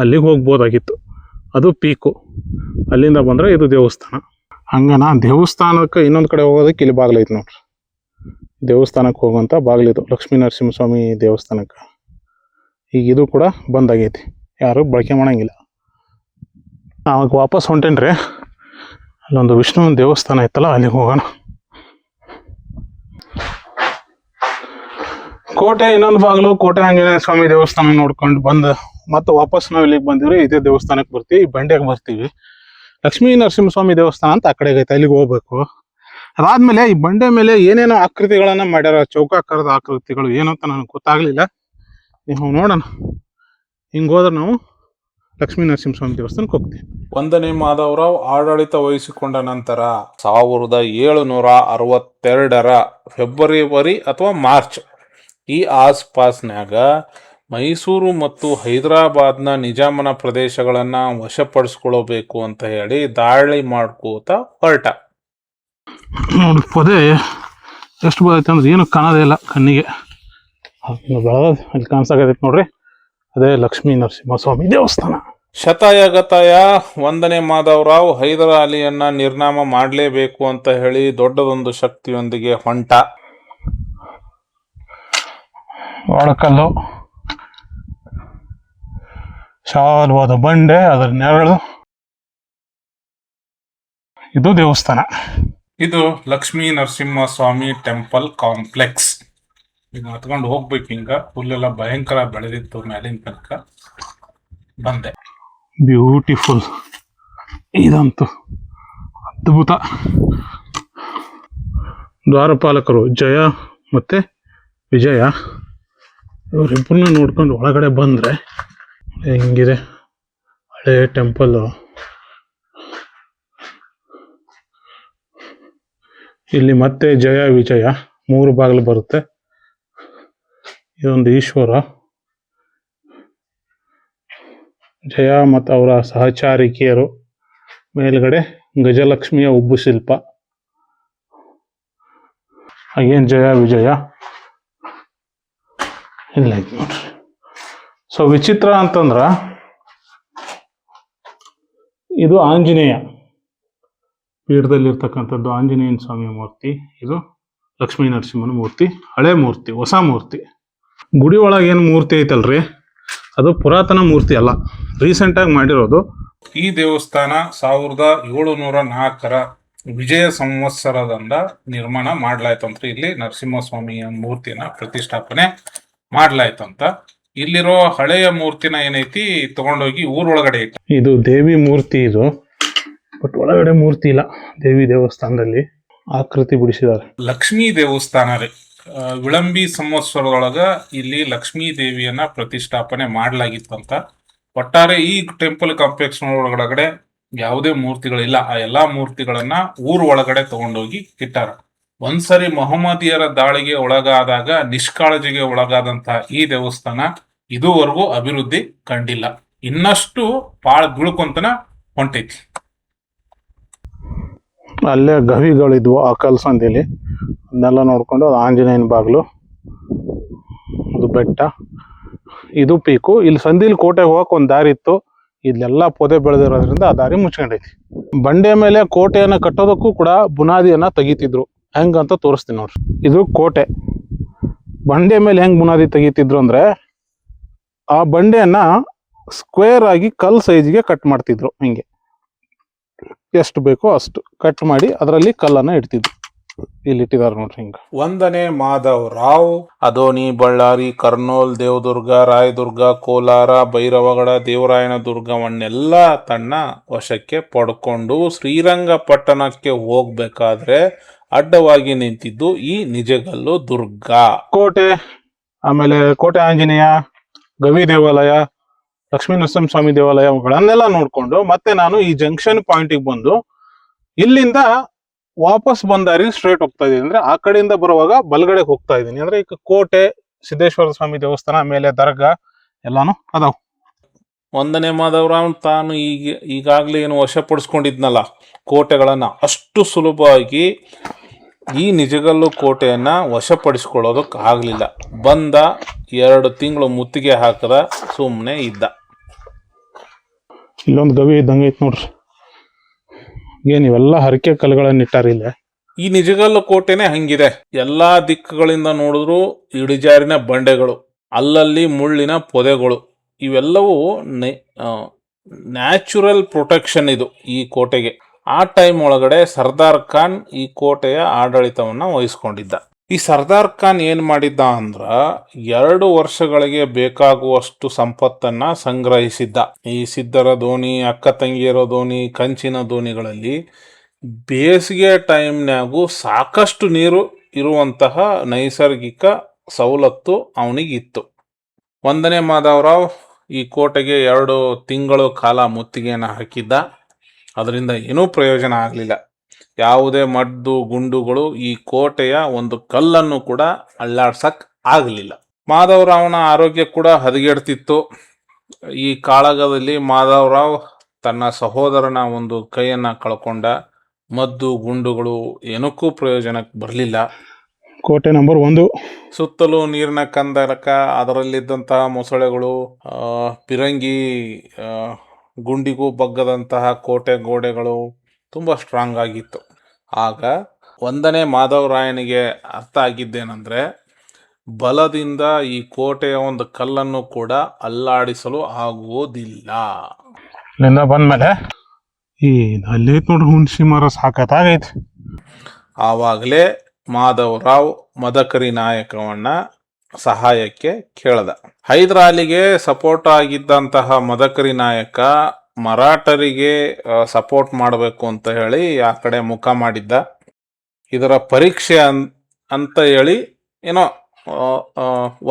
S2: ಅಲ್ಲಿಗೆ ಹೋಗ್ಬೋದಾಗಿತ್ತು. ಅದು ಪೀಕು. ಅಲ್ಲಿಂದ ಬಂದ್ರೆ ಇದು ದೇವಸ್ಥಾನ. ಹಂಗನ ದೇವಸ್ಥಾನಕ್ಕೆ ಇನ್ನೊಂದು ಕಡೆ ಹೋಗೋದಕ್ಕೆ ಇಲ್ಲಿ ಬಾಗಿಲೈತಿ ನೋಡ್ರಿ. ದೇವಸ್ಥಾನಕ್ಕೆ ಹೋಗುವಂಥ ಬಾಗಿಲಿದು, ಲಕ್ಷ್ಮೀ ನರಸಿಂಹಸ್ವಾಮಿ ದೇವಸ್ಥಾನಕ್ಕೆ. ಈಗ ಇದು ಕೂಡ ಬಂದಾಗೈತಿ, ಯಾರು ಬಳಕೆ ಮಾಡಂಗಿಲ್ಲ. ನಾವಾಗ ವಾಪಸ್ ಹೊಂಟೇನ್ರಿ. ಅಲ್ಲೊಂದು ವಿಷ್ಣುವಿನ ದೇವಸ್ಥಾನ ಇತ್ತಲ್ಲ, ಅಲ್ಲಿಗೆ ಹೋಗೋಣ. ಕೋಟೆ ಇನ್ನೊಂದು ಬಾಗಿಲು, ಕೋಟೆ ಆಂಜನೇಯ ಸ್ವಾಮಿ ದೇವಸ್ಥಾನ ನೋಡ್ಕೊಂಡು ಬಂದು ಮತ್ತೆ ವಾಪಸ್ ನಾವು ಇಲ್ಲಿಗೆ ಬಂದಿವ್ರಿ. ಇದೇ ದೇವಸ್ಥಾನಕ್ಕೆ ಬರ್ತೀವಿ, ಬಂಡೆಗೆ ಬರ್ತೀವಿ. ಲಕ್ಷ್ಮೀ ನರಸಿಂಹಸ್ವಾಮಿ ದೇವಸ್ಥಾನ ಅಂತ ಆ ಕಡೆಗೆ ಐತೆ, ಅಲ್ಲಿಗೆ ಹೋಗ್ಬೇಕು. ಅದಾದ್ಮೇಲೆ ಈ ಬಂಡೆ ಮೇಲೆ ಏನೇನೋ ಆಕೃತಿಗಳನ್ನ ಮಾಡ್ಯಾರ, ಚೌಕಾಕಾರದ ಆಕೃತಿಗಳು, ಏನು ಅಂತ ನನಗೆ ಗೊತ್ತಾಗ್ಲಿಲ್ಲ. ನೀವು ನೋಡೋಣ. ಹಿಂಗೆ ಹೋದ್ರೆ ನಾವು ಲಕ್ಷ್ಮೀ ನರಸಿಂಹಸ್ವಾಮಿ ದೇವಸ್ಥಾನಕ್ಕೆ ಹೋಗ್ತೀವಿ.
S1: 1ನೇ ಮಾಧವರಾವ್ ಆಡಳಿತ ವಹಿಸಿಕೊಂಡ ನಂತರ 1762 ಫೆಬ್ರವರಿ ಅಥವಾ ಮಾರ್ಚ್ ಈ ಆಸ್ಪಾಸ್ನ್ಯಾಗ ಮೈಸೂರು ಮತ್ತು ಹೈದರಾಬಾದ್ನ ನಿಜಾಮನ ಪ್ರದೇಶಗಳನ್ನ ವಶಪಡಿಸ್ಕೊಳ್ಬೇಕು ಅಂತ ಹೇಳಿ ದಾಳಿ ಮಾಡ್ಕೋತ ಹೊರಟ.
S2: ನೋಡಿ ಪೊದೆ ಎಷ್ಟು ಬದೈತೆ ಅಂದ್ರೆ ಏನು ಕಾಣೋದೇ ಇಲ್ಲ ಕಣ್ಣಿಗೆ. ಬೆಳೆದ ಅಲ್ಲಿ ಕಾಣಿಸಾಕತೈತಿ ನೋಡ್ರಿ, ಅದೇ ಲಕ್ಷ್ಮೀ ನರಸಿಂಹಸ್ವಾಮಿ ದೇವಸ್ಥಾನ.
S1: ಶತಾಯಗತಾಯ 1ನೇ ಮಾಧವರಾವ್ ಹೈದರ್ ಅಲಿಯನ್ನ ನಿರ್ನಾಮ ಮಾಡಲೇಬೇಕು ಅಂತ ಹೇಳಿ ದೊಡ್ಡದೊಂದು ಶಕ್ತಿಯೊಂದಿಗೆ ಹೊಂಟ.
S2: ಒಳಕಲ್ಲು, ವಿಶಾಲವಾದ ಬಂಡೆ, ಅದರ ನೆರಳು. ಇದು ದೇವಸ್ಥಾನ.
S1: ಇದು ಲಕ್ಷ್ಮೀ ನರಸಿಂಹಸ್ವಾಮಿ ಟೆಂಪಲ್ ಕಾಂಪ್ಲೆಕ್ಸ್. ಈಗ ಹತ್ಕೊಂಡು ಹೋಗ್ಬೇಕು. ಹಿಂಗ ಹುಲ್ಲೆಲ್ಲ ಭಯಂಕರ ಬೆಳೆದಿತ್ತು ಮೇಲಿನ ತನಕ. ಬಂದೆ.
S2: ಬ್ಯೂಟಿಫುಲ್, ಇದಂತೂ ಅದ್ಭುತ. ದ್ವಾರಪಾಲಕರು ಜಯ ಮತ್ತೆ ವಿಜಯ, ಇವರಿಬ್ಬರನ್ನ ನೋಡ್ಕೊಂಡು ಒಳಗಡೆ ಬಂದ್ರೆ ಹೆಂಗಿದೆ ಹಳೆ ಟೆಂಪಲ್ಲು. ಇಲ್ಲಿ ಮತ್ತೆ ಜಯ ವಿಜಯ 3 ಬಾಗಿಲು ಬರುತ್ತೆ. ಇದೊಂದು ಈಶ್ವರ, ಜಯ ಮತ್ತು ಅವರ ಸಹಚಾರಿಕೆಯರು. ಮೇಲ್ಗಡೆ ಗಜಲಕ್ಷ್ಮಿಯ ಉಬ್ಬು ಶಿಲ್ಪ. ಅಗೇನ್ ಜಯ ವಿಜಯ. ಇಲ್ಲ ನೋಡ್ರಿ. ಸೊ ವಿಚಿತ್ರ ಅಂತಂದ್ರ ಇದು ಆಂಜನೇಯ ಪೀಠದಲ್ಲಿರ್ತಕ್ಕಂಥದ್ದು ಆಂಜನೇಯನ ಸ್ವಾಮಿಯ ಮೂರ್ತಿ. ಇದು ಲಕ್ಷ್ಮೀ ನರಸಿಂಹನ ಮೂರ್ತಿ, ಹಳೆ ಮೂರ್ತಿ, ಹೊಸ ಮೂರ್ತಿ. ಗುಡಿ ಒಳಗೆ ಏನು ಮೂರ್ತಿ ಐತಲ್ರಿ, ಅದು ಪುರಾತನ ಮೂರ್ತಿ ಅಲ್ಲ, ರೀಸೆಂಟಾಗಿ ಮಾಡಿರೋದು.
S1: ಈ ದೇವಸ್ಥಾನ 1704ರ ವಿಜಯ ಸಂವತ್ಸರದಿಂದ ನಿರ್ಮಾಣ ಮಾಡ್ಲಾಯ್ತಂತ. ಇಲ್ಲಿ ನರಸಿಂಹಸ್ವಾಮಿಯ ಮೂರ್ತಿನ ಪ್ರತಿಷ್ಠಾಪನೆ ಮಾಡ್ಲಾಯ್ತಂತ. ಇಲ್ಲಿರೋ ಹಳೆಯ ಮೂರ್ತಿನ ಏನೈತಿ ತಗೊಂಡೋಗಿ ಊರೊಳಗಡೆ ಇಟ್ಟ.
S2: ಇದು ದೇವಿ ಮೂರ್ತಿ ಇದು, ಬಟ್ ಒಳಗಡೆ ಮೂರ್ತಿ ಇಲ್ಲ. ದೇವಿ ದೇವಸ್ಥಾನದಲ್ಲಿ ಆಕೃತಿ ಬಿಡಿಸಿದ್ದಾರೆ.
S1: ಲಕ್ಷ್ಮೀ ದೇವಸ್ಥಾನ ರೀ. ವಿಳಂಬಿ ಸಂವತ್ಸರದೊಳಗ ಇಲ್ಲಿ ಲಕ್ಷ್ಮೀ ದೇವಿಯನ್ನ ಪ್ರತಿಷ್ಠಾಪನೆ ಮಾಡ್ಲಾಗಿತ್ತಂತ. ಒಟ್ಟಾರೆ ಈ ಟೆಂಪಲ್ ಕಾಂಪ್ಲೆಕ್ಸ್ ಒಳಗಡೆ ಯಾವುದೇ ಮೂರ್ತಿಗಳಿಲ್ಲ. ಆ ಎಲ್ಲಾ ಮೂರ್ತಿಗಳನ್ನ ಊರ್ ಒಳಗಡೆ ತಗೊಂಡೋಗಿ ಇಟ್ಟಾರ. ಒಂದ್ಸರಿ ಮೊಹಮ್ಮದಿಯರ ದಾಳಿಗೆ ಒಳಗಾದಾಗ ನಿಷ್ಕಾಳಜಿಗೆ ಒಳಗಾದಂತ ಈ ದೇವಸ್ಥಾನ ಇದುವರೆಗೂ ಅಭಿವೃದ್ಧಿ ಕಂಡಿಲ್ಲ. ಇನ್ನಷ್ಟು ಪಾಳ್ ಬೀಳ್ಕೊಂತನ ಹೊಂಟೈತಿ.
S2: ಅಲ್ಲೇ ಗವಿಗಳಿದ್ವು ಆ ಕಲ್ಸಂದಿಲಿ, ಅದನ್ನೆಲ್ಲ ನೋಡ್ಕೊಂಡು ಅದು ಆಂಜನೇಯನ ಬಾಗಿಲು, ಅದು ಬೆಟ್ಟ, ಇದು ಪೀಕು. ಇಲ್ಲಿ ಸಂದಿಲ್ ಕೋಟೆಗೆ ಹೋಗಕ್ಕೆ ಒಂದು ದಾರಿ ಇತ್ತು, ಇಲ್ಲೆಲ್ಲ ಪೊದೆ ಬೆಳೆದಿರೋದ್ರಿಂದ ಆ ದಾರಿ ಮುಚ್ಕೊಂಡೈತಿ. ಬಂಡೆ ಮೇಲೆ ಕೋಟೆಯನ್ನ ಕಟ್ಟೋದಕ್ಕೂ ಕೂಡ ಬುನಾದಿಯನ್ನ ತೆಗಿತಿದ್ರು. ಹೆಂಗಂತ ತೋರಿಸ್ತೀನಿ ನೋಡ್ರಿ. ಇದು ಕೋಟೆ. ಬಂಡೆ ಮೇಲೆ ಹೆಂಗ್ ಬುನಾದಿ ತೆಗಿತಿದ್ರು ಅಂದ್ರೆ, ಆ ಬಂಡೆಯನ್ನ ಸ್ಕ್ವೇರ್ ಆಗಿ ಕಲ್ ಸೈಜ್ಗೆ ಕಟ್ ಮಾಡ್ತಿದ್ರು. ಹಿಂಗೆ ಎಷ್ಟು ಬೇಕೋ ಅಷ್ಟು ಕಟ್ ಮಾಡಿ ಅದರಲ್ಲಿ ಕಲ್ಲನ್ನ ಇಡ್ತಿದ್ರು. ಇಲ್ಲಿ ಇಟ್ಟಿದ್ದಾರೆ ನೋಡ್ರಿ ಹಿಂಗ.
S1: 1ನೇ ಮಾಧವರಾವ್ ಅದೋನಿ, ಬಳ್ಳಾರಿ, ಕರ್ನೂಲ್, ದೇವದುರ್ಗ, ರಾಯದುರ್ಗ, ಕೋಲಾರ, ಭೈರವಗಡ, ದೇವರಾಯನ ದುರ್ಗವನ್ನೆಲ್ಲ ತನ್ನ ವಶಕ್ಕೆ ಪಡ್ಕೊಂಡು ಶ್ರೀರಂಗಪಟ್ಟಣಕ್ಕೆ ಹೋಗ್ಬೇಕಾದ್ರೆ ಅಡ್ಡವಾಗಿ ನಿಂತಿದ್ದು ಈ ನಿಜಗಲ್ಲು ದುರ್ಗ.
S2: ಕೋಟೆ, ಆಮೇಲೆ ಕೋಟೆ ಆಂಜನೇಯ, ಗವಿ ದೇವಾಲಯ, ಲಕ್ಷ್ಮೀ ನರಸಿಂಹಸ್ವಾಮಿ ದೇವಾಲಯಗಳನ್ನೆಲ್ಲ ನೋಡ್ಕೊಂಡು ಮತ್ತೆ ನಾನು ಈ ಜಂಕ್ಷನ್ ಪಾಯಿಂಟಿಗೆ ಬಂದು ಇಲ್ಲಿಂದ ವಾಪಸ್ ಬಂದಾರಿ ಸ್ಟ್ರೇಟ್ ಹೋಗ್ತಾ ಇದೀನಿ. ಅಂದ್ರೆ ಆ ಕಡೆಯಿಂದ ಬರುವಾಗ ಬಲಗಡೆಗೆ ಹೋಗ್ತಾ ಇದೀನಿ. ಅಂದ್ರೆ ಈಗ ಕೋಟೆ, ಸಿದ್ದೇಶ್ವರ ಸ್ವಾಮಿ ದೇವಸ್ಥಾನ, ಮೇಲೆ ದರ್ಗಾ ಎಲ್ಲಾನು ಅದಾವ.
S1: 1ನೇ ಮಾಧವರಾವ್ ತಾನು ಈಗಾಗ್ಲೇ ಏನು ವಶಪಡಿಸ್ಕೊಂಡಿದ್ನಲ್ಲ ಕೋಟೆಗಳನ್ನ, ಅಷ್ಟು ಸುಲಭವಾಗಿ ಈ ನಿಜಗಲ್ಲು ಕೋಟೆಯನ್ನ ವಶಪಡಿಸ್ಕೊಳ್ಳೋದಕ್ಕೆ ಆಗ್ಲಿಲ್ಲ. ಬಂದ 2 ತಿಂಗಳು ಮುತ್ತಿಗೆ ಹಾಕದ, ಸುಮ್ಮನೆ ಇದ್ದ.
S2: ಇಲ್ಲೊಂದು ಗವಿ ಇದ್ದಂಗೆ ಐತ್ ನೋಡ್ರಿ. ಏನ್ ಇವೆಲ್ಲ ಹರಕೆ ಕಲ್ಲುಗಳನ್ನ ಇಟ್ಟಾರಿಲ್ಲ.
S1: ಈ ನಿಜಗಲ್ಲು ಕೋಟೆನೆ ಹಂಗಿದೆ. ಎಲ್ಲಾ ದಿಕ್ಕುಗಳಿಂದ ನೋಡಿದ್ರು ಇಳಿಜಾರಿನ ಬಂಡೆಗಳು, ಅಲ್ಲಲ್ಲಿ ಮುಳ್ಳಿನ ಪೊದೆಗಳು. ಇವೆಲ್ಲವೂ ನ್ಯಾಚುರಲ್ ಪ್ರೊಟೆಕ್ಷನ್ ಇದು ಈ ಕೋಟೆಗೆ. ಆ ಟೈಮ್ ಒಳಗಡೆ ಸರ್ದಾರ್ ಖಾನ್ ಈ ಕೋಟೆಯ ಆಡಳಿತವನ್ನ ವಹಿಸ್ಕೊಂಡಿದ್ದ. ಈ ಸರ್ದಾರ್ ಖಾನ್ ಏನ್ ಮಾಡಿದ್ದ ಅಂದ್ರ 2 ವರ್ಷಗಳಿಗೆ ಬೇಕಾಗುವಷ್ಟು ಸಂಪತ್ತನ್ನ ಸಂಗ್ರಹಿಸಿದ್ದ. ಈ ಸಿದ್ದರ ದೋಣಿ, ಅಕ್ಕ ತಂಗಿಯರ ದೋಣಿ, ಕಂಚಿನ ದೋಣಿಗಳಲ್ಲಿ ಬೇಸಿಗೆ ಟೈಮ್ನಾಗೂ ಸಾಕಷ್ಟು ನೀರು ಇರುವಂತಹ ನೈಸರ್ಗಿಕ ಸವಲತ್ತು ಅವನಿಗಿತ್ತು. 1ನೇ ಮಾಧವರಾವ್ ಈ ಕೋಟೆಗೆ 2 ತಿಂಗಳು ಕಾಲ ಮುತ್ತಿಗೆಯನ್ನು ಹಾಕಿದ್ದ. ಅದರಿಂದ ಏನೂ ಪ್ರಯೋಜನ ಆಗಲಿಲ್ಲ. ಯಾವುದೇ ಮದ್ದು ಗುಂಡುಗಳು ಈ ಕೋಟೆಯ ಒಂದು ಕಲ್ಲನ್ನು ಕೂಡ ಅಳ್ಳಾಡ್ಸಕ್ ಆಗಲಿಲ್ಲ. ಮಾಧವರಾವ್ನ ಆರೋಗ್ಯ ಕೂಡ ಹದಗೆಡ್ತಿತ್ತು. ಈ ಕಾಳಗದಲ್ಲಿ ಮಾಧವರಾವ್ ತನ್ನ ಸಹೋದರನ ಒಂದು ಕೈಯನ್ನ ಕಳ್ಕೊಂಡ. ಮದ್ದು ಗುಂಡುಗಳು ಏನಕ್ಕೂ ಪ್ರಯೋಜನಕ್ಕೆ ಬರಲಿಲ್ಲ.
S2: ಕೋಟೆ ನಂಬರ್ 1
S1: ಸುತ್ತಲೂ ನೀರಿನ ಕಂದಕ, ಅದರಲ್ಲಿದ್ದಂತಹ ಮೊಸಳೆಗಳು, ಪಿರಂಗಿ ಗುಂಡಿಗೂ ಬಗ್ಗದಂತಹ ಕೋಟೆ ಗೋಡೆಗಳು ತುಂಬ ಸ್ಟ್ರಾಂಗ್ ಆಗಿತ್ತು. ಆಗ 1ನೇ ಮಾಧವರಾಯನಿಗೆ ಅರ್ಥ ಆಗಿದ್ದೇನೆಂದರೆ, ಬಲದಿಂದ ಈ ಕೋಟೆಯ ಒಂದು ಕಲ್ಲನ್ನು ಕೂಡ ಅಲ್ಲಾಡಿಸಲು ಆಗುವುದಿಲ್ಲ.
S2: ಇಲ್ಲಿಂದ ಬಂದ್ಮೇಲೆ ಈ ಅಲ್ಲಿ ನೋಡ್ರಿ ಹುಣಸಿ ಮರ ಸಾಕತ್ತಾಗೈತಿ.
S1: ಆವಾಗಲೇ ಮಾಧವರಾವ್ ಮದಕರಿ ನಾಯಕವನ್ನ ಸಹಾಯಕ್ಕೆ ಕೇಳ್ದ. ಹೈದರಾಲಿಗೆ ಸಪೋರ್ಟ್ ಆಗಿದ್ದಂತಹ ಮದಕರಿ ನಾಯಕ ಮರಾಠರಿಗೆ ಸಪೋರ್ಟ್ ಮಾಡಬೇಕು ಅಂತ ಹೇಳಿ ಆ ಕಡೆ ಮುಖ ಮಾಡಿದ್ದ. ಇದರ ಪರೀಕ್ಷೆ ಅಂತ ಹೇಳಿ ಏನೋ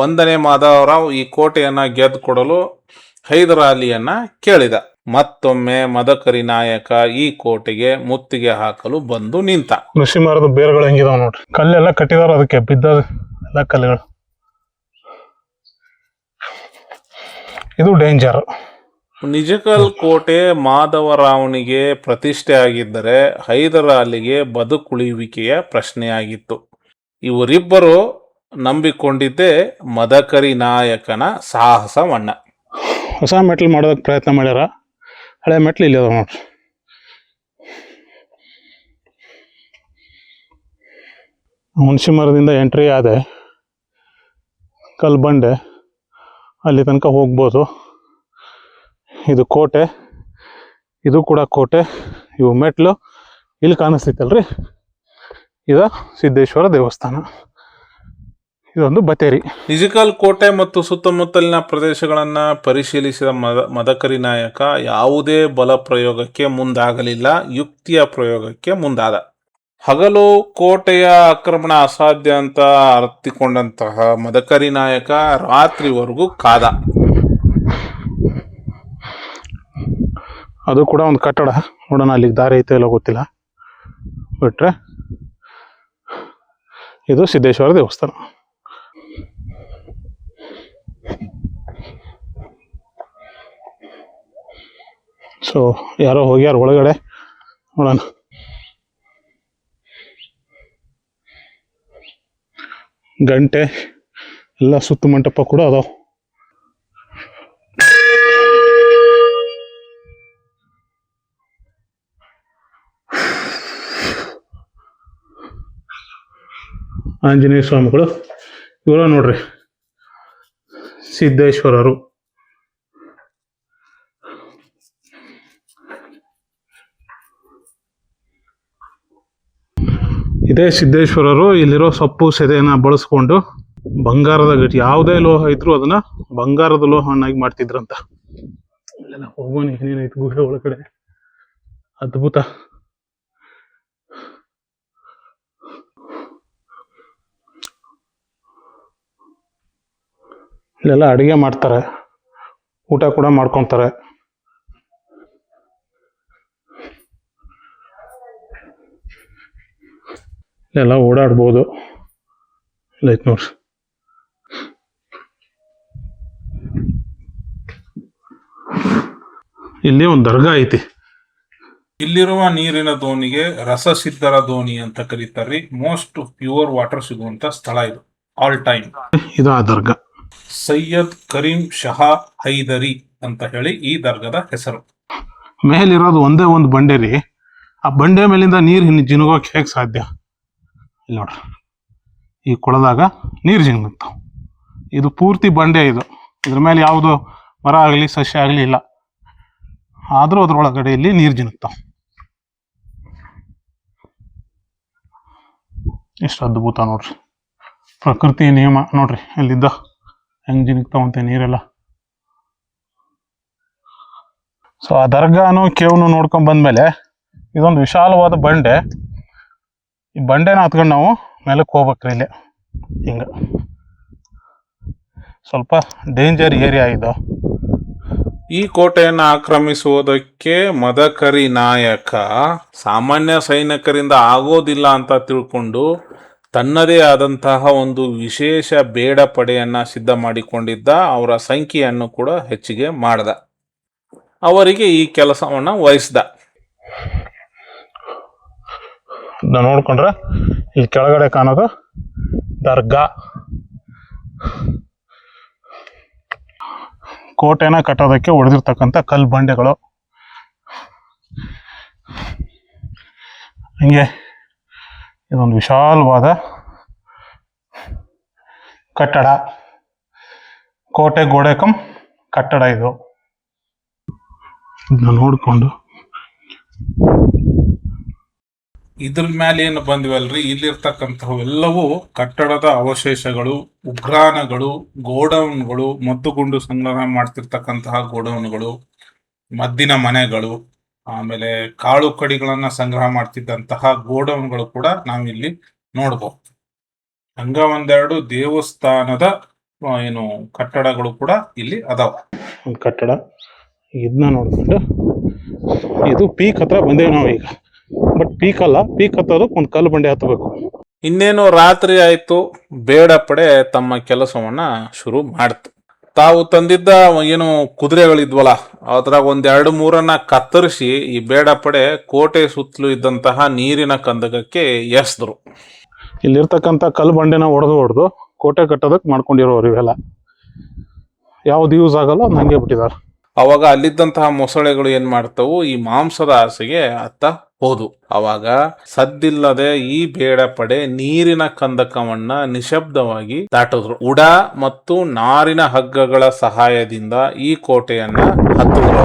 S1: 1ನೇ ಮಾಧವರಾವ್ ಈ ಕೋಟೆಯನ್ನ ಗೆದ್ದು ಕೊಡಲು ಹೈದರಾಲಿಯನ್ನ ಕೇಳಿದ. ಮತ್ತೊಮ್ಮೆ ಮದಕರಿ ನಾಯಕ ಈ ಕೋಟೆಗೆ ಮುತ್ತಿಗೆ ಹಾಕಲು ಬಂದು ನಿಂತ.
S2: ಹುಣಸಿ ಮರದ ಬೇರುಗಳು ಹೆಂಗಿದಾವ ನೋಡ್ರಿ, ಕಲ್ಲೆಲ್ಲ ಕಟ್ಟಿದಾರ, ಅದಕ್ಕೆ ಬಿದ್ದ ಎಲ್ಲ ಕಲ್ಲುಗಳು. ಇದು ಡೇಂಜರ್.
S1: ನಿಜಕಲ್ ಕೋಟೆ ಮಾಧವರಾವನಿಗೆ ಪ್ರತಿಷ್ಠೆ ಆಗಿದ್ದರೆ ಹೈದರಾಲಿಗೆ ಬದುಕುಳಿಯುವಿಕೆಯ ಪ್ರಶ್ನೆಯಾಗಿತ್ತು. ಇವರಿಬ್ಬರು ನಂಬಿಕೊಂಡಿದ್ದೇ ಮದಕರಿ ನಾಯಕನ ಸಾಹಸವನ್ನ.
S2: ಹೊಸ ಮೆಟ್ಲು ಮಾಡೋದಕ್ಕೆ ಪ್ರಯತ್ನ ಮಾಡ್ಯಾರ. ಹಳೆ ಮೆಟ್ಲು ಇಲ್ಲಿ ಅದಾವ ನೋಡ್ರಿ. ಹುಣಸಿ ಮರದಿಂದ ಎಂಟ್ರಿ ಆದೆ ಕಲ್ ಬಂಡೆ ಅಲ್ಲಿ ತನಕ ಹೋಗ್ಬೋದು. ಇದು ಕೋಟೆ, ಇದು ಕೂಡ ಕೋಟೆ. ಇವು ಮೆಟ್ಲು ಇಲ್ಲಿ ಕಾಣಿಸ್ತೈತಲ್ರಿ, ಇದು ಸಿದ್ದೇಶ್ವರ ದೇವಸ್ಥಾನ. ಇದೊಂದು ಬತೇರಿ.
S1: ನಿಜಕಲ್ ಕೋಟೆ ಮತ್ತು ಸುತ್ತಮುತ್ತಲಿನ ಪ್ರದೇಶಗಳನ್ನ ಪರಿಶೀಲಿಸಿದ ಮದಕರಿ ನಾಯಕ ಯಾವುದೇ ಬಲ ಪ್ರಯೋಗಕ್ಕೆ ಮುಂದಾಗಲಿಲ್ಲ, ಯುಕ್ತಿಯ ಪ್ರಯೋಗಕ್ಕೆ ಮುಂದಾದ. ಹಗಲು ಕೋಟೆಯ ಆಕ್ರಮಣ ಅಸಾಧ್ಯ ಅಂತ ಅರ್ಥಿಕೊಂಡಂತಹ ಮದಕರಿ ನಾಯಕ ರಾತ್ರಿವರೆಗೂ ಕಾದ.
S2: ಅದು ಕೂಡ ಒಂದು ಕಟ್ಟಡ, ನೋಡೋಣ ಅಲ್ಲಿಗೆ ದಾರಿ ಐತೆ ಇಲ್ಲ ಗೊತ್ತಿಲ್ಲ. ಬಿಟ್ರೆ ಇದು ಸಿದ್ದೇಶ್ವರ ದೇವಸ್ಥಾನ. ಸೊ ಯಾರೋ ಹೋಗ್ಯಾರ ಒಳಗಡೆ, ನೋಡೋಣ. ಗಂಟೆ ಎಲ್ಲ ಸುತ್ತು ಮಂಟಪ ಕೂಡ ಅದಾವ. ಆಂಜನೇಯ ಸ್ವಾಮಿಗಳು ಇವರು ನೋಡ್ರಿ, ಸಿದ್ದೇಶ್ವರರು. ಇದೇ ಸಿದ್ದೇಶ್ವರರು. ಇಲ್ಲಿರೋ ಸೊಪ್ಪು ಸೆದೆಯನ್ನ ಬಳಸ್ಕೊಂಡು ಬಂಗಾರದ ಗಟ್ಟಿ, ಯಾವುದೇ ಲೋಹ ಇದ್ರು ಅದನ್ನ ಬಂಗಾರದ ಲೋಹವನ್ನಾಗಿ ಮಾಡ್ತಿದ್ರಂತ. ಇಲ್ಲೆಲ್ಲ ಹೋಗೋಣ, ಏನೇನೈತಿ ಗುಹೆ ಒಳಗಡೆ, ಅದ್ಭುತ. ಇಲ್ಲೆಲ್ಲ ಅಡಿಗೆ ಮಾಡ್ತಾರೆ, ಊಟ ಕೂಡ ಮಾಡ್ಕೊತಾರೆ. ಇಲ್ಲೆಲ್ಲ ಓಡಾಡ್ಬೋದು. ಲೈಟ್ ನೋಡ್ರಿ, ಇಲ್ಲಿ ಒಂದು ದರ್ಗಾ ಐತಿ.
S1: ಇಲ್ಲಿರುವ ನೀರಿನ ದೋಣಿಗೆ ರಸಸಿದ್ಧರ ದೋಣಿ ಅಂತ ಕರೀತಾರೆ. ಮೋಸ್ಟ್ ಪ್ಯೂರ್ ವಾಟರ್ ಸಿಗುವಂತ ಸ್ಥಳ ಇದು, ಆಲ್ ಟೈಮ್.
S2: ಇದು ಆ ದರ್ಗಾ.
S1: ಸೈಯದ್ ಕರೀಂ ಶಹಾ ಹೈದರಿ ಅಂತ ಹೇಳಿ ಈ ದರ್ಗಾದ ಹೆಸರು.
S2: ಮೇಲಿರೋದು ಒಂದೇ ಒಂದು ಬಂಡೆ ರೀ. ಆ ಬಂಡೆ ಮೇಲಿಂದ ನೀರು ಜಿನುಗೋಕೆ ಹೇಗೆ ಸಾಧ್ಯ? ಇಲ್ಲಿ ನೋಡ್ರಿ, ಈ ಕೊಳದಾಗ ನೀರು ಜಿನುಗ್ತಾವ. ಇದು ಪೂರ್ತಿ ಬಂಡೆ. ಇದು ಇದ್ರ ಮೇಲೆ ಯಾವುದು ಮರ ಆಗಲಿ ಸಸ್ಯ ಆಗಲಿ ಇಲ್ಲ, ಆದರೂ ಅದ್ರೊಳಗಡೆ ಇಲ್ಲಿ ನೀರು ಜಿನುಗ್ತಾವ. ಎಷ್ಟು ಅದ್ಭುತ ನೋಡ್ರಿ, ಪ್ರಕೃತಿ ನಿಯಮ ನೋಡ್ರಿ. ಅಲ್ಲಿದ್ದ ಹೆಂಗ್ ಜಿನುಗ್ತಾವಂತೆ ನೀರೆಲ್ಲ. ಸೊ ಆ ದರ್ಗಾನು ಕೇವ್ನು ನೋಡ್ಕೊಂಡ್ ಬಂದ್ಮೇಲೆ ಇದೊಂದು ವಿಶಾಲವಾದ ಬಂಡೆ. ಈ ಬಂಡೆನ ಹತ್ಕೊಂಡು ನಾವು ಮೇಲಕ್ಕೆ ಹೋಗ್ಬೇಕ್ರಿ. ಇಲ್ಲಿ ಹಿಂಗ ಸ್ವಲ್ಪ ಡೇಂಜರ್ ಏರಿಯಾ ಇದು.
S1: ಈ ಕೋಟೆಯನ್ನು ಆಕ್ರಮಿಸುವುದಕ್ಕೆ ಮದಕರಿ ನಾಯಕ ಸಾಮಾನ್ಯ ಸೈನಿಕರಿಂದ ಆಗೋದಿಲ್ಲ ಅಂತ ತಿಳ್ಕೊಂಡು ತನ್ನದೇ ಆದಂತಹ ಒಂದು ವಿಶೇಷ ಬೇಡ ಪಡೆಯನ್ನ ಸಿದ್ಧ ಮಾಡಿಕೊಂಡಿದ್ದ. ಅವರ ಸಂಖ್ಯೆಯನ್ನು ಕೂಡ ಹೆಚ್ಚಿಗೆ ಮಾಡ್ದ. ಅವರಿಗೆ ಈ ಕೆಲಸವನ್ನ ವಹಿಸ್ದ.
S2: ನೋಡ್ಕೊಂಡ್ರೆ ಇಲ್ಲಿ ಕೆಳಗಡೆ ಕಾಣೋದು ದರ್ಗಾ. ಕೋಟೆನ ಕಟ್ಟೋದಕ್ಕೆ ಹೊಡೆದಿರ್ತಕ್ಕಂಥ ಕಲ್ಲು ಬಂಡೆಗಳು. ಹಿಂಗೆ ಇದೊಂದು ವಿಶಾಲವಾದ ಕಟ್ಟಡ, ಕೋಟೆ ಗೋಡೆ ಕಮ್ ಕಟ್ಟಡ ಇದು. ಇದನ್ನ ನೋಡಿಕೊಂಡು
S1: ಇದ್ರ ಮೇಲೆ ಏನು ಬಂದ್ವಲ್ರಿ, ಇಲ್ಲಿರ್ತಕ್ಕಂಥವೆಲ್ಲವೂ ಕಟ್ಟಡದ ಅವಶೇಷಗಳು, ಉಗ್ರಾಣಗಳು, ಗೋಡೌನ್ಗಳು, ಮದ್ದುಗುಂಡು ಸಂಗ್ರಹ ಮಾಡ್ತಿರ್ತಕ್ಕಂತಹ ಗೋಡೌನ್ಗಳು, ಮದ್ದಿನ ಮನೆಗಳು, ಆಮೇಲೆ ಕಾಳು ಕಡಿಗಳನ್ನ ಸಂಗ್ರಹ ಮಾಡ್ತಿದ್ದಂತಹ ಗೋಡೌನ್ಗಳು ಕೂಡ ನಾವಿಲ್ಲಿ ನೋಡ್ಬೋದು. ಹಂಗ ಒಂದೆರಡು ದೇವಸ್ಥಾನದ ಏನು ಕಟ್ಟಡಗಳು ಕೂಡ ಇಲ್ಲಿ ಅದಾವ.
S2: ಒಂದು ಕಟ್ಟಡ, ಇದನ್ನ ನೋಡ್ಕೊಂಡು ಇದು ಪೀಕ್ ಹತ್ರ ಬಂದೇವೆ ನಾವು ಈಗ. ಬಟ್ ಪೀಕ್ ಅಲ್ಲ, ಪೀಕ್ ಹತ್ತೋದಕ್ಕೆ ಒಂದು ಕಲ್ಲು ಬಂಡೆ ಹತ್ತಬೇಕು.
S1: ಇನ್ನೇನು ರಾತ್ರಿ ಆಯ್ತು, ಬೇಡ ಪಡೆ ತಮ್ಮ ಕೆಲಸವನ್ನ ಶುರು ಮಾಡ್ತು. ತಾವು ತಂದಿದ್ದ ಏನು ಕುದುರೆಗಳಿದ್ವಲ್ಲ, ಅದ್ರಾಗ ಒಂದೆರಡು ಮೂರನ್ನ ಕತ್ತರಿಸಿ ಈ ಬೇಡ ಪಡೆ ಕೋಟೆ ಸುತ್ತಲೂ ಇದ್ದಂತಹ ನೀರಿನ ಕಂದಕಕ್ಕೆ ಎಸ್ದ್ರು.
S2: ಇಲ್ಲಿರ್ತಕ್ಕಂಥ ಕಲ್ಲು ಬಂಡೆನ ಹೊಡೆದು ಕೋಟೆ ಕಟ್ಟೋದಕ್ಕೆ ಮಾಡ್ಕೊಂಡಿರೋರು ಇವೆಲ್ಲ. ಯಾವ್ದು ಯೂಸ್ ಆಗಲ್ಲ ಅದ್ ಹಂಗೆ ಬಿಟ್ಟಿದ್ದಾರೆ.
S1: ಅವಾಗ ಅಲ್ಲಿದ್ದಂತಹ ಮೊಸಳೆಗಳು ಏನ್ ಮಾಡ್ತಾವು, ಈ ಮಾಂಸದ ಆಸೆಗೆ ಅತ್ತ ಹೋದು. ಅವಾಗ ಸದ್ದಿಲ್ಲದೆ ಈ ಬೇಡ ಪಡೆ ನೀರಿನ ಕಂದಕವನ್ನ ನಿಶಬ್ದವಾಗಿ ದಾಟಿದ್ರು. ಉಡ ಮತ್ತು ನಾರಿನ ಹಗ್ಗಗಳ ಸಹಾಯದಿಂದ ಈ ಕೋಟೆಯನ್ನ ಹತ್ತಿದ್ರು.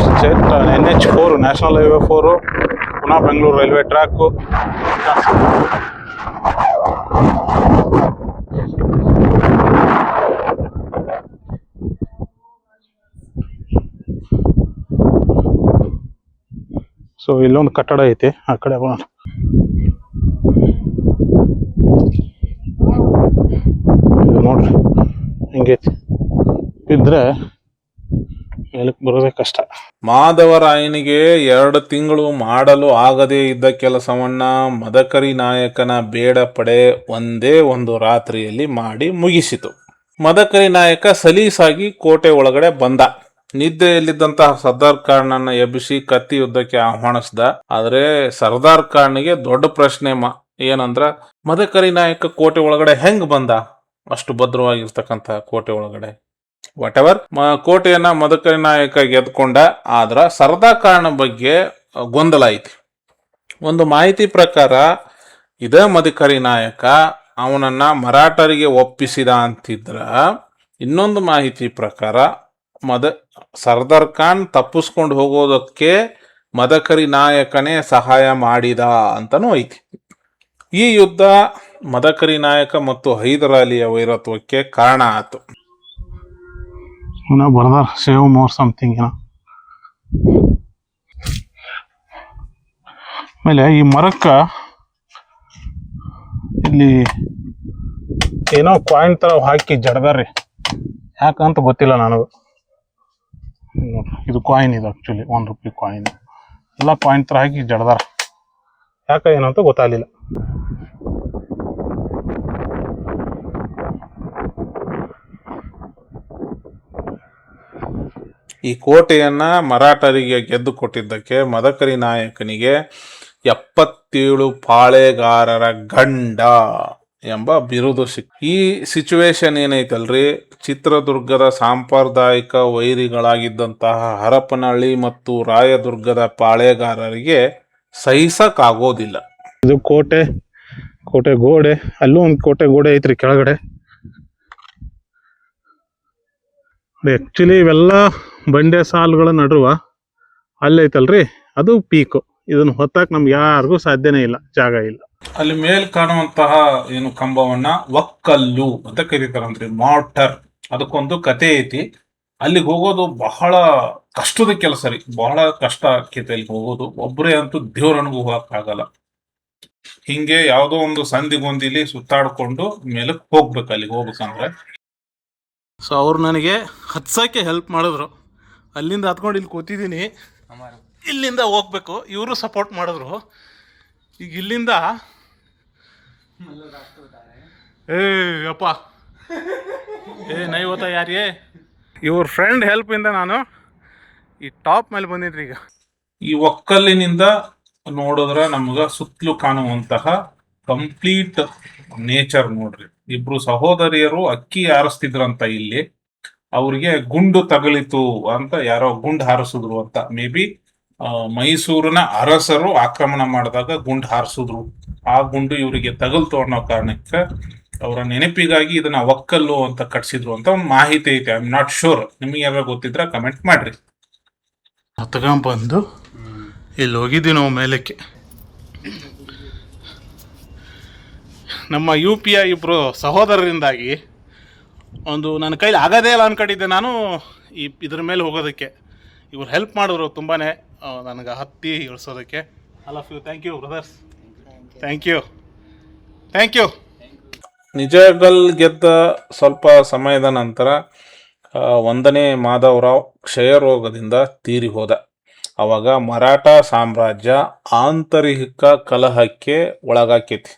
S2: NH4 ನ್ಯಾಷನಲ್ ಹೈವೇ 4, ಪುನಃ ಬೆಂಗಳೂರು ರೈಲ್ವೆ ಟ್ರ್ಯಾಕ್. ಸೊ ಇಲ್ಲೊಂದು ಕಟ್ಟಡ ಐತಿ, ಆ ಕಡೆ ಹೋಗೋಣ. ನೋಡ್ರಿ ಹಿಂಗೈತಿ, ಇದ್ರೆ ಮೇಲಕ್ಕೆ ಬರೋದೇ ಕಷ್ಟ.
S1: ಮಾಧವರಾಯನಿಗೆ 2 ತಿಂಗಳು ಮಾಡಲು ಆಗದೇ ಇದ್ದ ಕೆಲಸವನ್ನ ಮದಕರಿ ನಾಯಕನ ಬೇಡ ಪಡೆ ಒಂದೇ ಒಂದು ರಾತ್ರಿಯಲ್ಲಿ ಮಾಡಿ ಮುಗಿಸಿತು. ಮದಕರಿ ನಾಯಕ ಸಲೀಸಾಗಿ ಕೋಟೆ ಒಳಗಡೆ ಬಂದ. ನಿದ್ದೆಯಲ್ಲಿದ್ದಂತಹ ಸರ್ದಾರ್ ಖಾನ್ನನ್ನ ಎಬ್ಬಿಸಿ ಕತ್ತಿ ಯುದ್ಧಕ್ಕೆ ಆಹ್ವಾನಿಸ್ದ. ಆದ್ರೆ ಸರ್ದಾರ್ ಖಾನ್ಗೆ ದೊಡ್ಡ ಪ್ರಶ್ನೆ ಏನಂದ್ರ, ಮದಕರಿ ನಾಯಕ ಕೋಟೆ ಒಳಗಡೆ ಹೆಂಗ್ ಬಂದ, ಅಷ್ಟು ಭದ್ರವಾಗಿರ್ತಕ್ಕಂಥ ಕೋಟೆ ಒಳಗಡೆ. ವಾಟ್ ಎವರ್, ಕೋಟೆಯನ್ನ ಮದಕರಿ ನಾಯಕ ಗೆದ್ಕೊಂಡ. ಆದ್ರ ಸರ್ದಾರ್ ಖಾನ್ ಬಗ್ಗೆ ಗೊಂದಲ ಐತಿ. ಒಂದು ಮಾಹಿತಿ ಪ್ರಕಾರ ಇದೇ ಮದಕರಿ ನಾಯಕ ಅವನನ್ನ ಮರಾಠರಿಗೆ ಒಪ್ಪಿಸಿದ ಅಂತಿದ್ರ, ಇನ್ನೊಂದು ಮಾಹಿತಿ ಪ್ರಕಾರ ಸರ್ದಾರ್ ಖಾನ್ ತಪ್ಪಿಸ್ಕೊಂಡು ಹೋಗೋದಕ್ಕೆ ಮದಕರಿ ನಾಯಕನೇ ಸಹಾಯ ಮಾಡಿದ ಅಂತನೂ ಐತಿ. ಈ ಯುದ್ಧ ಮದಕರಿ ನಾಯಕ ಮತ್ತು ಹೈದರ್ ಅಲಿಯ ವೈರತ್ವಕ್ಕೆ ಕಾರಣ ಆಯ್ತು.
S2: ಬರ್ದಾರ ಸೇವ್ ಮೋರ್ ಸಮಥಿಂಗ್. ಆಮೇಲೆ ಈ ಮರಕ್ಕ ಇಲ್ಲಿ ಏನೋ ಕಾಯಿನ್ ತರ ಹಾಕಿ ಜಡದಾರ್ರಿ, ಯಾಕಂತ ಗೊತ್ತಿಲ್ಲ ನನಗೂ. ಇದು ಕಾಯಿನ್, ಇದು ಆಕ್ಚುಲಿ ₹1 ಕಾಯಿನ್. ಎಲ್ಲ ಕಾಯಿನ್ ತರ ಹಾಕಿ ಜಡದಾರ, ಯಾಕ ಏನಂತ ಗೊತ್ತಾಗಲಿಲ್ಲ.
S1: ಈ ಕೋಟೆಯನ್ನ ಮರಾಠರಿಗೆ ಗೆದ್ದು ಕೊಟ್ಟಿದ್ದಕ್ಕೆ ಮದಕರಿ ನಾಯಕನಿಗೆ 77 ಪಾಳೆಗಾರರ ಗಂಡ ಎಂಬ ಬಿರುದು ಈ ಸಿಚುವೇಶನ್ ಏನೈತಲ್ರಿ, ಚಿತ್ರದುರ್ಗದ ಸಾಂಪ್ರದಾಯಿಕ ವೈರಿಗಳಾಗಿದ್ದಂತಹ ಹರಪನಹಳ್ಳಿ ಮತ್ತು ರಾಯದುರ್ಗದ ಪಾಳೆಗಾರರಿಗೆ ಸಹಿಸಕ್ಕಾಗೋದಿಲ್ಲ.
S2: ಇದು ಕೋಟೆ ಗೋಡೆ, ಅಲ್ಲೂ ಒಂದು ಕೋಟೆ ಗೋಡೆ ಐತ್ರಿ ಕೆಳಗಡೆ. ಆಕ್ಚುಲಿ ಇವೆಲ್ಲ ಬಂಡೆ ಸಾಲುಗಳ ನಡುವ ಅಲ್ಲೈತಲ್ರಿ, ಅದು ಪೀಕು. ಇದನ್ನು ಹೊತ್ತಾಕ್ ನಮ್ಗೆ ಯಾರಿಗೂ ಸಾಧ್ಯನೇ ಇಲ್ಲ, ಜಾಗ ಇಲ್ಲ.
S1: ಅಲ್ಲಿ ಮೇಲ್ ಕಾಣುವಂತಹ ಏನು ಕಂಬವನ್ನ ಒಕ್ಕಲ್ಲು ಅಂತ ಕರೀತಾರಂತ್ರಿ, ಮಾರ್ಟರ್. ಅದಕ್ಕೊಂದು ಕತೆ ಐತಿ. ಅಲ್ಲಿಗೆ ಹೋಗೋದು ಬಹಳ ಕಷ್ಟದ ಕೆಲಸ ರೀ, ಬಹಳ ಕಷ್ಟ ಆಕೈತಿ ಅಲ್ಲಿಗೆ ಹೋಗೋದು. ಒಬ್ಬರೇ ಅಂತೂ ದೇವ್ರನಿಗೂ ಹೋಗಕ್ ಆಗಲ್ಲ. ಹಿಂಗೆ ಯಾವ್ದೋ ಒಂದು ಸಂದಿಗೊಂದಿಲಿ ಸುತ್ತಾಡ್ಕೊಂಡು ಮೇಲಕ್ಕೆ ಹೋಗ್ಬೇಕು ಅಲ್ಲಿಗೆ ಹೋಗ್ಬೇಕಂದ್ರೆ.
S2: ಸೊ ಅವ್ರು ನನಗೆ ಹತ್ಸಕ್ಕೆ ಹೆಲ್ಪ್ ಮಾಡಿದ್ರು. ಅಲ್ಲಿಂದ ಹತ್ಕೊಂಡು ಇಲ್ಲಿ ಕೂತಿದ್ದೀನಿ, ಇಲ್ಲಿಂದ ಹೋಗ್ಬೇಕು. ಇವರು ಸಪೋರ್ಟ್ ಮಾಡಿದ್ರು. ಈಗ ಇಲ್ಲಿಂದ ಅಪ್ಪ ನೈವತ್ತ ಯಾರೇ ಇವ್ರ ಫ್ರೆಂಡ್ ಹೆಲ್ಪಿಂದ ನಾನು ಈ ಟಾಪ್ ಮೇಲೆ ಬಂದಿದ್ರಿ. ಈಗ
S1: ಈ ಒಕ್ಕಲಿನಿಂದ ನೋಡಿದ್ರೆ ನಮ್ಗ ಸುತ್ತಲೂ ಕಾಣುವಂತಹ ಕಂಪ್ಲೀಟ್ ನೇಚರ್ ನೋಡ್ರಿ. ಇಬ್ರು ಸಹೋದರಿಯರು ಅಕ್ಕಿ ಹಾರಿಸ್ತಿದ್ರಂತ. ಇಲ್ಲಿ ಅವ್ರಿಗೆ ಗುಂಡು ತಗಲಿತು ಅಂತ, ಯಾರೋ ಗುಂಡು ಹಾರಿಸಿದ್ರು ಅಂತ. ಮೇ ಬಿ ಮೈಸೂರಿನ ಅರಸರು ಆಕ್ರಮಣ ಮಾಡಿದಾಗ ಗುಂಡು ಹಾರಿಸಿದ್ರು. ಆ ಗುಂಡು ಇವರಿಗೆ ತಗಲ್ತು ಅನ್ನೋ ಕಾರಣಕ್ಕೆ ಅವರ ನೆನಪಿಗಾಗಿ ಇದನ್ನ ಒಕ್ಕಲ್ಲು ಅಂತ ಕಟ್ಸಿದ್ರು ಅಂತ ಒಂದು ಮಾಹಿತಿ ಐತೆ. ಐ ಆಮ್ ನಾಟ್ ಶೂರ್, ನಿಮಗೆ ಯಾರು ಗೊತ್ತಿದ್ರೆ ಕಮೆಂಟ್ ಮಾಡ್ರಿ.
S2: ಬಂದು ಇಲ್ಲಿ ಹೋಗಿದ್ವಿ ನಾವು ಮೇಲಕ್ಕೆ. ನಮ್ಮ UPI ಇಬ್ಬರು ಸಹೋದರರಿಂದಾಗಿ ಒಂದು ನನ್ನ ಕೈಲಿ ಆಗೋದೇ ಇಲ್ಲ ಅನ್ಕೊಂಡಿದ್ದೆ ನಾನು ಇದ್ರ ಮೇಲೆ ಹೋಗೋದಕ್ಕೆ. ಇವ್ರು ಹೆಲ್ಪ್ ಮಾಡಿದ್ರು ತುಂಬಾ ನನಗೆ ಹತ್ತಿ ಇಳಿಸೋದಕ್ಕೆ. All of you, thank you brothers, thank you.
S1: Nijagal ಗೆದ್ದ ಸ್ವಲ್ಪ ಸಮಯದ ನಂತರ 1ನೇ ಮಾಧವರಾವ್ ಕ್ಷಯರೋಗದಿಂದ ತೀರಿ ಹೋದ. ಅವಾಗ ಮರಾಠ ಸಾಮ್ರಾಜ್ಯ ಆಂತರಿಕ ಕಲಹಕ್ಕೆ ಒಳಗಾಕೈತಿ.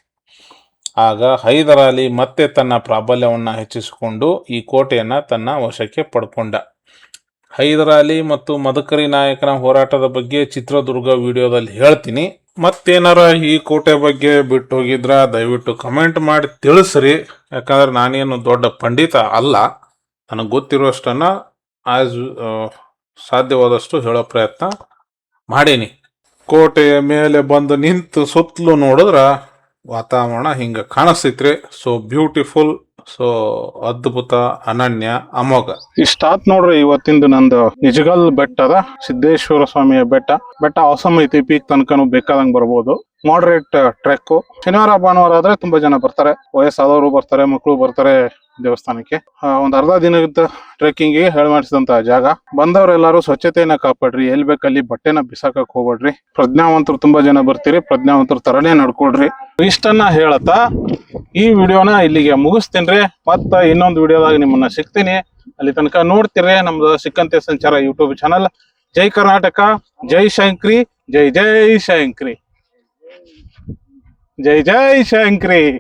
S1: ಆಗ ಹೈದರಾಲಿ ಮತ್ತೆ ತನ್ನ ಪ್ರಾಬಲ್ಯವನ್ನು ಹೆಚ್ಚಿಸಿಕೊಂಡು ಈ ಕೋಟೆಯನ್ನ ತನ್ನ ವಶಕ್ಕೆ ಪಡ್ಕೊಂಡ. ಹೈದರಾಲಿ ಮತ್ತು ಮದಕರಿ ನಾಯಕನ ಹೋರಾಟದ ಬಗ್ಗೆ ಚಿತ್ರದುರ್ಗ ವಿಡಿಯೋದಲ್ಲಿ ಹೇಳ್ತೀನಿ. ಮತ್ತೇನಾರ ಈ ಕೋಟೆ ಬಗ್ಗೆ ಬಿಟ್ಟು ಹೋಗಿದ್ರ ದಯವಿಟ್ಟು ಕಮೆಂಟ್ ಮಾಡಿ ತಿಳಿಸ್ರಿ. ಯಾಕಂದ್ರೆ ನಾನೇನು ದೊಡ್ಡ ಪಂಡಿತ ಅಲ್ಲ, ನನಗೆ ಗೊತ್ತಿರುವಷ್ಟನ್ನ ಸಾಧ್ಯವಾದಷ್ಟು ಹೇಳೋ ಪ್ರಯತ್ನ ಮಾಡೀನಿ. ಕೋಟೆಯ ಮೇಲೆ ಬಂದು ನಿಂತು ಸುತ್ತಲೂ ನೋಡಿದ್ರ ವಾತಾವರಣ ಹಿಂಗ ಕಾಣಿಸ್ತೈತ್ರಿ. ಸೊ ಬ್ಯೂಟಿಫುಲ್, ಸೊ ಅದ್ಭುತ, ಅನನ್ಯ, ಅಮೋಘ. ಇಷ್ಟಾತ್ ನೋಡ್ರಿ ಇವತ್ತಿಂದು ನಂದು ನಿಜಗಲ್ ಬೆಟ್ಟದ ಸಿದ್ದೇಶ್ವರ ಸ್ವಾಮಿಯ ಬೆಟ್ಟ ಅವಸಮ್ ಐತಿ. ಪೀಕ್ ತನಕನು ಬೇಕಾದಂಗ್ ಬರ್ಬೋದು. Moderate trek. ಶನಿವಾರ ಭಾನುವಾರ ಆದ್ರೆ ತುಂಬಾ ಜನ ಬರ್ತಾರೆ, ವಯಸ್ಸಾದವರು ಬರ್ತಾರೆ, ಮಕ್ಕಳು ಬರ್ತಾರೆ ದೇವಸ್ಥಾನಕ್ಕೆ. ಒಂದ್ ಅರ್ಧ ದಿನದ ಟ್ರೆಕ್ಕಿಂಗ್ ಹೇಳಿ ಮಾಡಿಸಿದಂತ ಜಾಗ. ಬಂದವರೆಲ್ಲರೂ ಸ್ವಚ್ಛತೆಯನ್ನ ಕಾಪಾಡ್ರಿ. ಎಲ್ ಬೇಕಲ್ಲಿ ಬಟ್ಟೆನ ಬಿಸಾಕಕ್ ಹೋಗ್ಬೇಡ್ರಿ. ಪ್ರಜ್ಞಾವಂತರು ತುಂಬಾ ಜನ ಬರ್ತೀರಿ, ಪ್ರಜ್ಞಾವಂತರ ತರನೇ ನಡ್ಕೊಡ್ರಿ. ಇಷ್ಟನ್ನ ಹೇಳತ್ತಾ ಈ ವಿಡಿಯೋನ ಇಲ್ಲಿಗೆ ಮುಗಿಸ್ತೇನ್ರಿ. ಮತ್ತ ಇನ್ನೊಂದು ವಿಡಿಯೋದಾಗ ನಿಮ್ಮನ್ನ ಸಿಗ್ತೀನಿ. ಅಲ್ಲಿ ತನಕ ನೋಡ್ತಿರ್ರಿ ನಮ್ದು ಸಿಕ್ಕಂತೆ ಸಂಚಾರ ಯೂಟ್ಯೂಬ್ ಚಾನಲ್. ಜೈ ಕರ್ನಾಟಕ, ಜೈ ಶಂಕ್ರಿ, ಜೈ ಜೈ ಶಂಕ್ರಿ, ಜೈ ಜೈ ಶಂಕ್ರಿ.